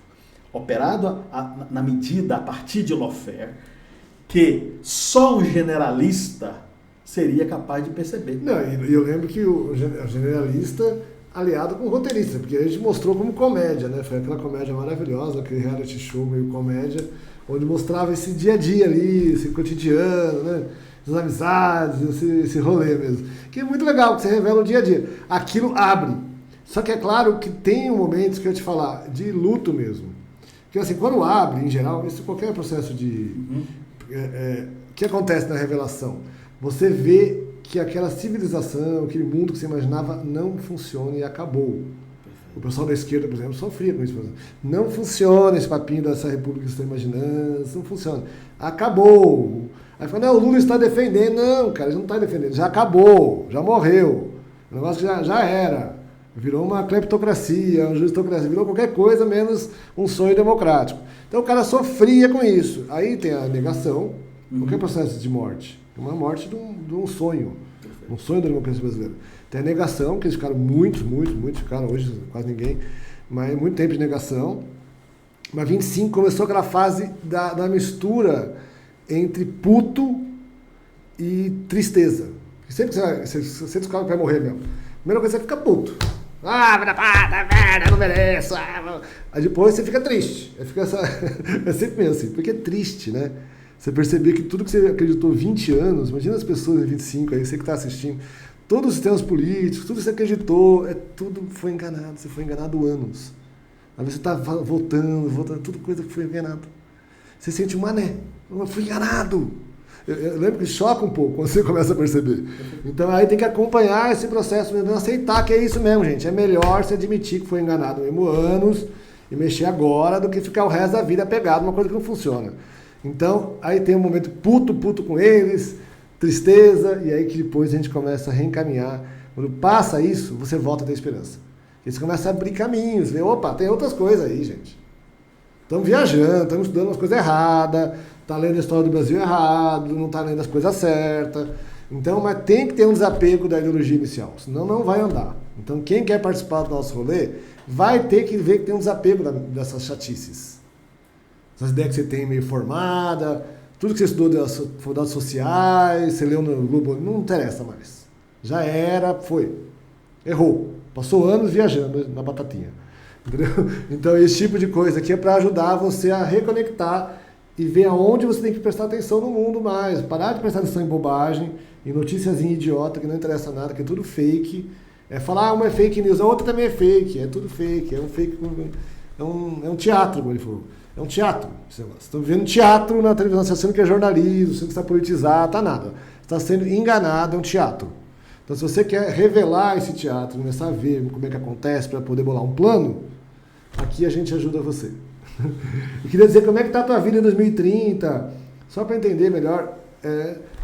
operado na medida, a partir de lawfare, que só um generalista seria capaz de perceber. Não, e eu lembro que o generalista aliado com o roteirista, porque a gente mostrou como comédia, né? Foi aquela comédia maravilhosa, aquele reality show meio comédia, onde mostrava esse dia a dia ali, esse cotidiano, né? As amizades, esse rolê mesmo. Que é muito legal, que você revela o dia a dia. Aquilo abre. Só que é claro que tem momentos que eu te falar, de luto mesmo. Porque assim, quando abre, em geral, isso qualquer processo de... que acontece na revelação? Você vê que aquela civilização, aquele mundo que você imaginava não funciona e acabou. O pessoal da esquerda, por exemplo, sofria com isso. Não funciona esse papinho dessa república que você está imaginando, isso não funciona. Acabou. Aí fala, não, o Lula está defendendo. Não, cara, ele não está defendendo, já acabou, já morreu. O negócio já era. Virou uma cleptocracia, uma justocracia, virou qualquer coisa menos um sonho democrático. Então o cara sofria com isso. Aí tem a negação, qualquer processo de morte. Uma morte de um sonho. Um sonho da democracia brasileira. Tem a negação, que eles ficaram muitos ficaram hoje quase ninguém, mas muito tempo de negação. Mas 25 começou aquela fase da mistura entre puto e tristeza. Sempre que você descobre que vai morrer mesmo. A primeira coisa, você fica puto. Merda, não mereço. Aí depois você fica triste. É sempre meio assim, porque é triste, né? Você perceber que tudo que você acreditou 20 anos, imagina as pessoas de 25 aí, você que está assistindo, todos os sistemas políticos, tudo que você acreditou, tudo foi enganado, você foi enganado anos. Aí você está voltando, tudo coisa que foi enganado. Você sente um mané, eu fui enganado. Eu lembro que choca um pouco quando você começa a perceber. Então aí tem que acompanhar esse processo mesmo, aceitar que é isso mesmo, gente. É melhor você admitir que foi enganado mesmo anos e mexer agora do que ficar o resto da vida apegado a uma coisa que não funciona. Então, aí tem um momento puto com eles, tristeza, e aí que depois a gente começa a reencaminhar. Quando passa isso, você volta a ter esperança. E você começa a abrir caminhos, ver, opa, tem outras coisas aí, gente. Estamos viajando, estamos estudando as coisas erradas, está lendo a história do Brasil errado, não está lendo as coisas certas. Então, mas tem que ter um desapego da ideologia inicial, senão não vai andar. Então, quem quer participar do nosso rolê vai ter que ver que tem um desapego dessas chatices. Essas ideias que você tem meio formada, tudo que você estudou das faculdades sociais, você leu no Globo, não interessa mais. Já era, foi. Errou. Passou anos viajando na batatinha. Entendeu? Então, esse tipo de coisa aqui é para ajudar você a reconectar e ver aonde você tem que prestar atenção no mundo mais. Parar de prestar atenção em bobagem, em noticiazinha idiota que não interessa nada, que é tudo fake. É falar, uma é fake news, a outra também é fake. É tudo fake. É um fake. É um teatro, como ele falou. É um teatro. Vocês estão vendo teatro na televisão, você está achando que é jornalismo, você está politizado, tá nada. Você está sendo enganado, é um teatro. Então, se você quer revelar esse teatro, começar a ver como é que acontece para poder bolar um plano, aqui a gente ajuda você. Eu queria dizer como é que está a tua vida em 2030, só para entender melhor.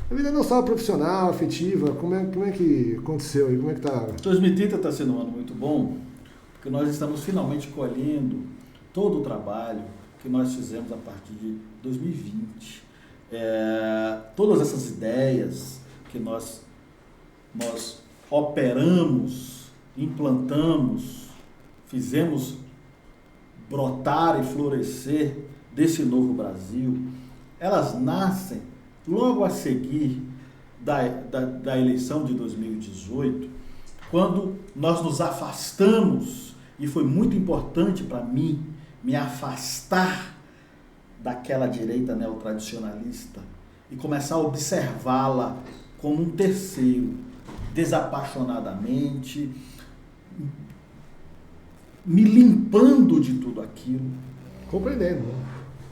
A vida não só profissional, afetiva, como é que aconteceu aí? Como é que tá? 2030 está sendo um ano muito bom, porque nós estamos finalmente colhendo todo o trabalho que nós fizemos a partir de 2020. Todas essas ideias que nós operamos, implantamos, fizemos brotar e florescer desse novo Brasil, elas nascem logo a seguir da eleição de 2018, quando nós nos afastamos, e foi muito importante para mim me afastar daquela direita neotradicionalista e começar a observá-la como um terceiro, desapaixonadamente, me limpando de tudo aquilo. Compreendendo.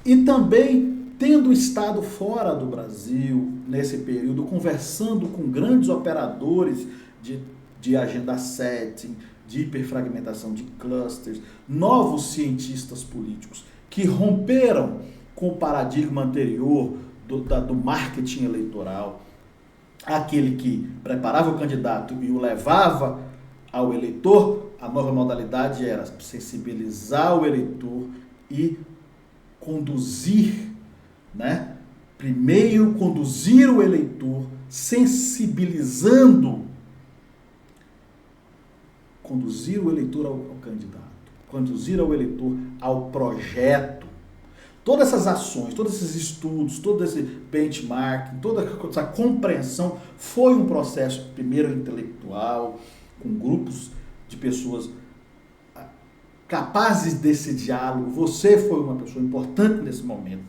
E também tendo estado fora do Brasil nesse período, conversando com grandes operadores de agenda setting, de hiperfragmentação de clusters, novos cientistas políticos que romperam com o paradigma anterior do marketing eleitoral, aquele que preparava o candidato e o levava ao eleitor. A nova modalidade era sensibilizar o eleitor e conduzir, primeiro conduzir o eleitor, sensibilizando, conduzir o eleitor ao candidato, conduzir o eleitor ao projeto. Todas essas ações, todos esses estudos, todo esse benchmark, toda essa compreensão foi um processo, primeiro intelectual, com grupos de pessoas capazes desse diálogo. Você foi uma pessoa importante nesse momento.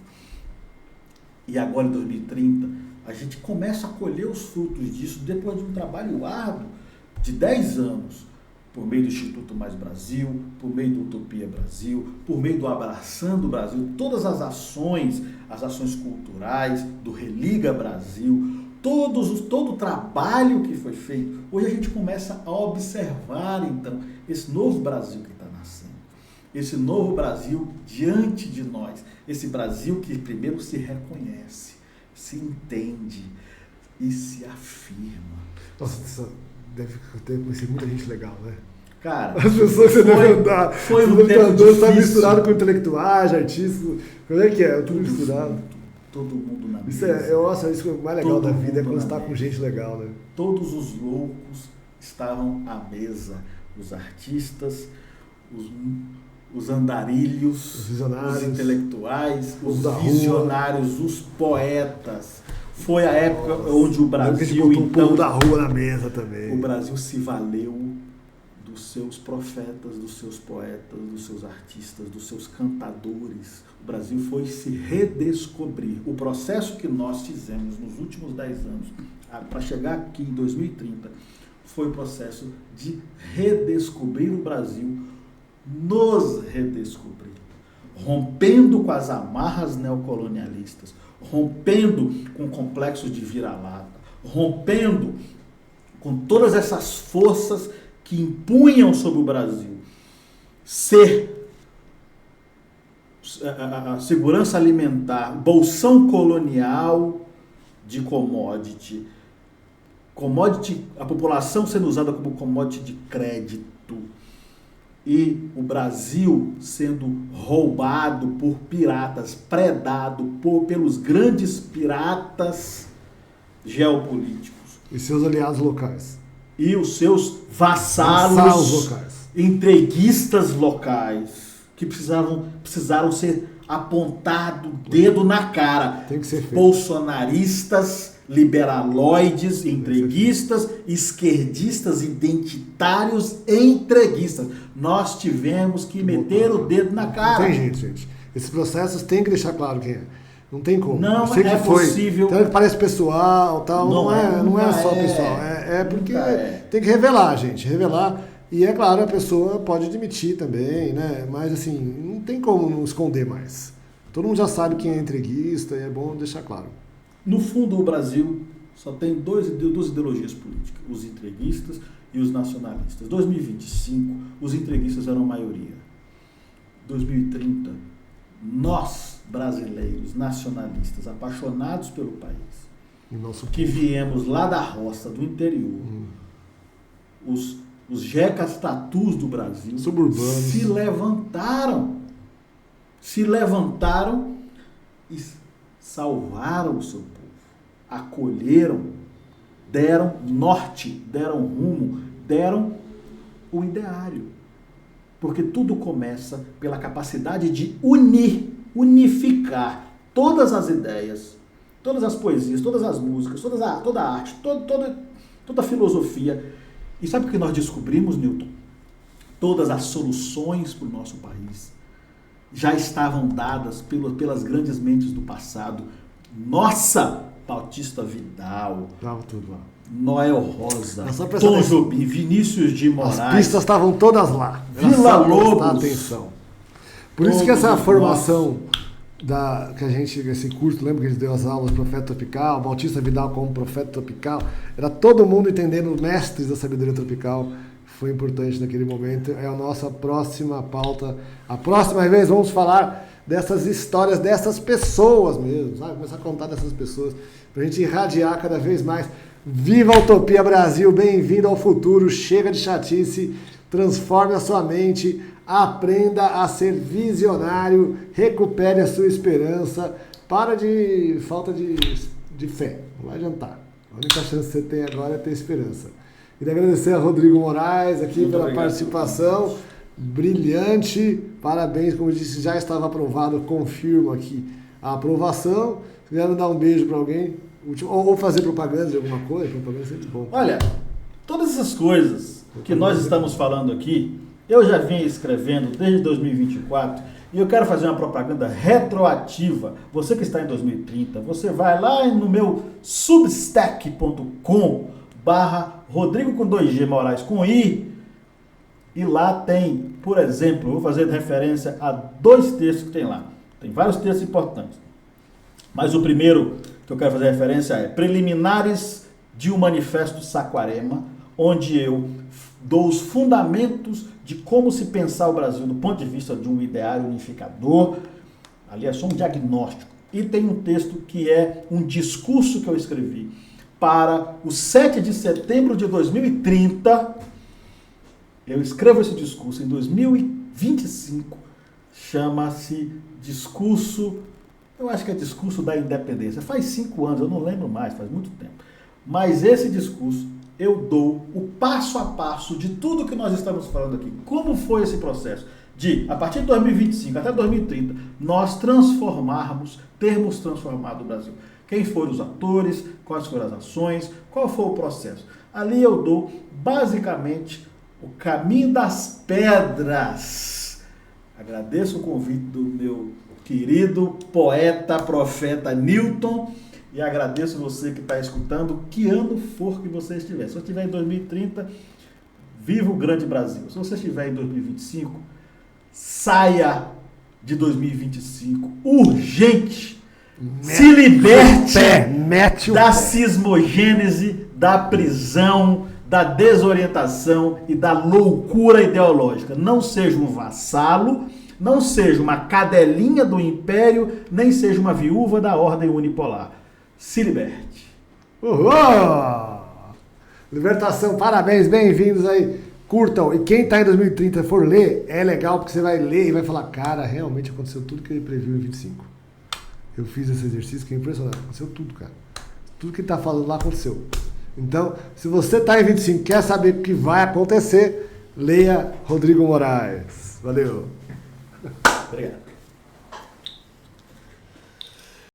E agora, em 2030, a gente começa a colher os frutos disso depois de um trabalho árduo de 10 anos, por meio do Instituto Mais Brasil, por meio do Utopia Brasil, por meio do Abraçando Brasil, todas as ações culturais, do Religa Brasil, todo o trabalho que foi feito. Hoje a gente começa a observar, então, esse novo Brasil que está nascendo, esse novo Brasil diante de nós, esse Brasil que primeiro se reconhece, se entende e se afirma. Nossa, deve ter conhecido muita gente legal, né? Cara, as pessoas que você deve andar. Foi um tempo está difícil. misturado com intelectuais, artistas. Como é que é? Tudo misturado. Todo mundo na Isso mesa. Nossa, isso é o mais legal Todo da vida, é quando mundo você está na com mesa. gente legal, né? Todos os loucos estavam à mesa. Os artistas, os andarilhos, Os visionários, os intelectuais, os os da rua. visionários, os poetas. Foi a época onde o Lembra que a gente Brasil, botou um povo então, da rua na mesa também. o Brasil se valeu dos seus profetas, dos seus poetas, dos seus artistas, dos seus cantadores. O Brasil foi se redescobrir. O processo que nós fizemos nos últimos 10 anos, para chegar aqui em 2030, foi o processo de redescobrir o Brasil, nos redescobrir, rompendo com as amarras neocolonialistas, rompendo com o complexo de vira-lata, rompendo com todas essas forças que impunham sobre o Brasil ser a segurança alimentar, bolsão colonial de commodity, a população sendo usada como commodity de crédito, e o Brasil sendo roubado por piratas, predado pelos grandes piratas geopolíticos. E seus aliados locais. E os seus vassalos locais. entreguistas locais, que precisaram ser apontado dedo na cara. Tem que ser feito. Bolsonaristas, liberaloides, entreguistas, esquerdistas, identitários, entreguistas. Nós tivemos que meter o dedo na cara. Não tem jeito, gente. Esses processos tem que deixar claro quem é. Não tem como. Não sei é que foi. possível. Então ele parece pessoal, tal. Não é só pessoal. É porque tem que revelar, gente. Revelar. E é claro, a pessoa pode admitir também, né? Mas assim, não tem como não esconder mais. Todo mundo já sabe quem é entreguista e é bom deixar claro. No fundo, o Brasil só tem duas ideologias políticas, os entreguistas e os nacionalistas. 2025, os entreguistas eram a maioria. 2030, nós, brasileiros, nacionalistas, apaixonados pelo país, que viemos lá da roça, do interior, os jecas tatus do Brasil, suburbanos, se levantaram e salvaram o seu povo, acolheram, deram norte, deram rumo, deram o ideário. Porque tudo começa pela capacidade de unificar todas as ideias, todas as poesias, todas as músicas, toda a arte, toda a filosofia. E sabe o que nós descobrimos, Newton? Todas as soluções para o nosso país já estavam dadas pelas grandes mentes do passado. Nossa! Bautista Vidal, tudo lá. Noel Rosa, Tom Jobim, Vinícius de Moraes. As pistas estavam todas lá. Vila Lobos. Atenção. Por isso que essa formação que a gente, esse curso, lembra que a gente deu as aulas Profeta Tropical, Bautista Vidal como Profeta Tropical, era todo mundo entendendo mestres da sabedoria tropical. Foi importante naquele momento. É a nossa próxima pauta. A próxima vez vamos falar dessas histórias, dessas pessoas mesmo, sabe? Começar a contar dessas pessoas, pra gente irradiar cada vez mais. Viva a Utopia Brasil, bem-vindo ao futuro, chega de chatice, transforme a sua mente, aprenda a ser visionário, recupere a sua esperança, para de falta de fé, não vai adiantar. A única chance que você tem agora é ter esperança. Queria agradecer a Rodrigo Moraes aqui pela participação. Brilhante, parabéns, como eu disse, já estava aprovado, confirmo aqui a aprovação. Se quiser dar um beijo para alguém, ou fazer propaganda de alguma coisa, propaganda é sempre bom. Olha, todas essas coisas que nós estamos falando aqui, eu já vinha escrevendo desde 2024 e eu quero fazer uma propaganda retroativa. Você que está em 2030, você vai lá no meu substack.com/Rodrigo com 2G Moraes com I, e lá tem, por exemplo, eu vou fazer referência a 2 textos que tem lá. Tem vários textos importantes. Mas o primeiro que eu quero fazer referência é Preliminares de um Manifesto Saquarema, onde eu dou os fundamentos de como se pensar o Brasil do ponto de vista de um ideário unificador. Ali é só um diagnóstico. E tem um texto que é um discurso que eu escrevi para o 7 de setembro de 2030. Eu escrevo esse discurso em 2025, chama-se Discurso, eu acho que é Discurso da Independência. Faz 5 anos, eu não lembro mais, faz muito tempo. Mas esse discurso, eu dou o passo a passo de tudo que nós estamos falando aqui. Como foi esse processo de, a partir de 2025 até 2030, nós termos transformado o Brasil. Quem foram os atores, quais foram as ações, qual foi o processo. Ali eu dou, basicamente, o caminho das pedras. Agradeço o convite do meu querido poeta, profeta Newton, e agradeço você que está escutando, que ano for que você estiver. Se você estiver em 2030, viva o grande Brasil. Se você estiver em 2025, saia de 2025 urgente. Se liberte da cismogênese, da prisão, da desorientação e da loucura ideológica. Não seja um vassalo, não seja uma cadelinha do império, nem seja uma viúva da ordem unipolar. Se liberte. Uhul! Libertação, parabéns, bem-vindos aí. Curtam. E quem está em 2030 for ler, é legal porque você vai ler e vai falar, cara, realmente aconteceu tudo que ele previu em 25. Eu fiz esse exercício que é impressionante. Aconteceu tudo, cara. Tudo que ele está falando lá aconteceu. Então, se você está em 25 e quer saber o que vai acontecer, leia Rodrigo Moraes. Valeu. Obrigado.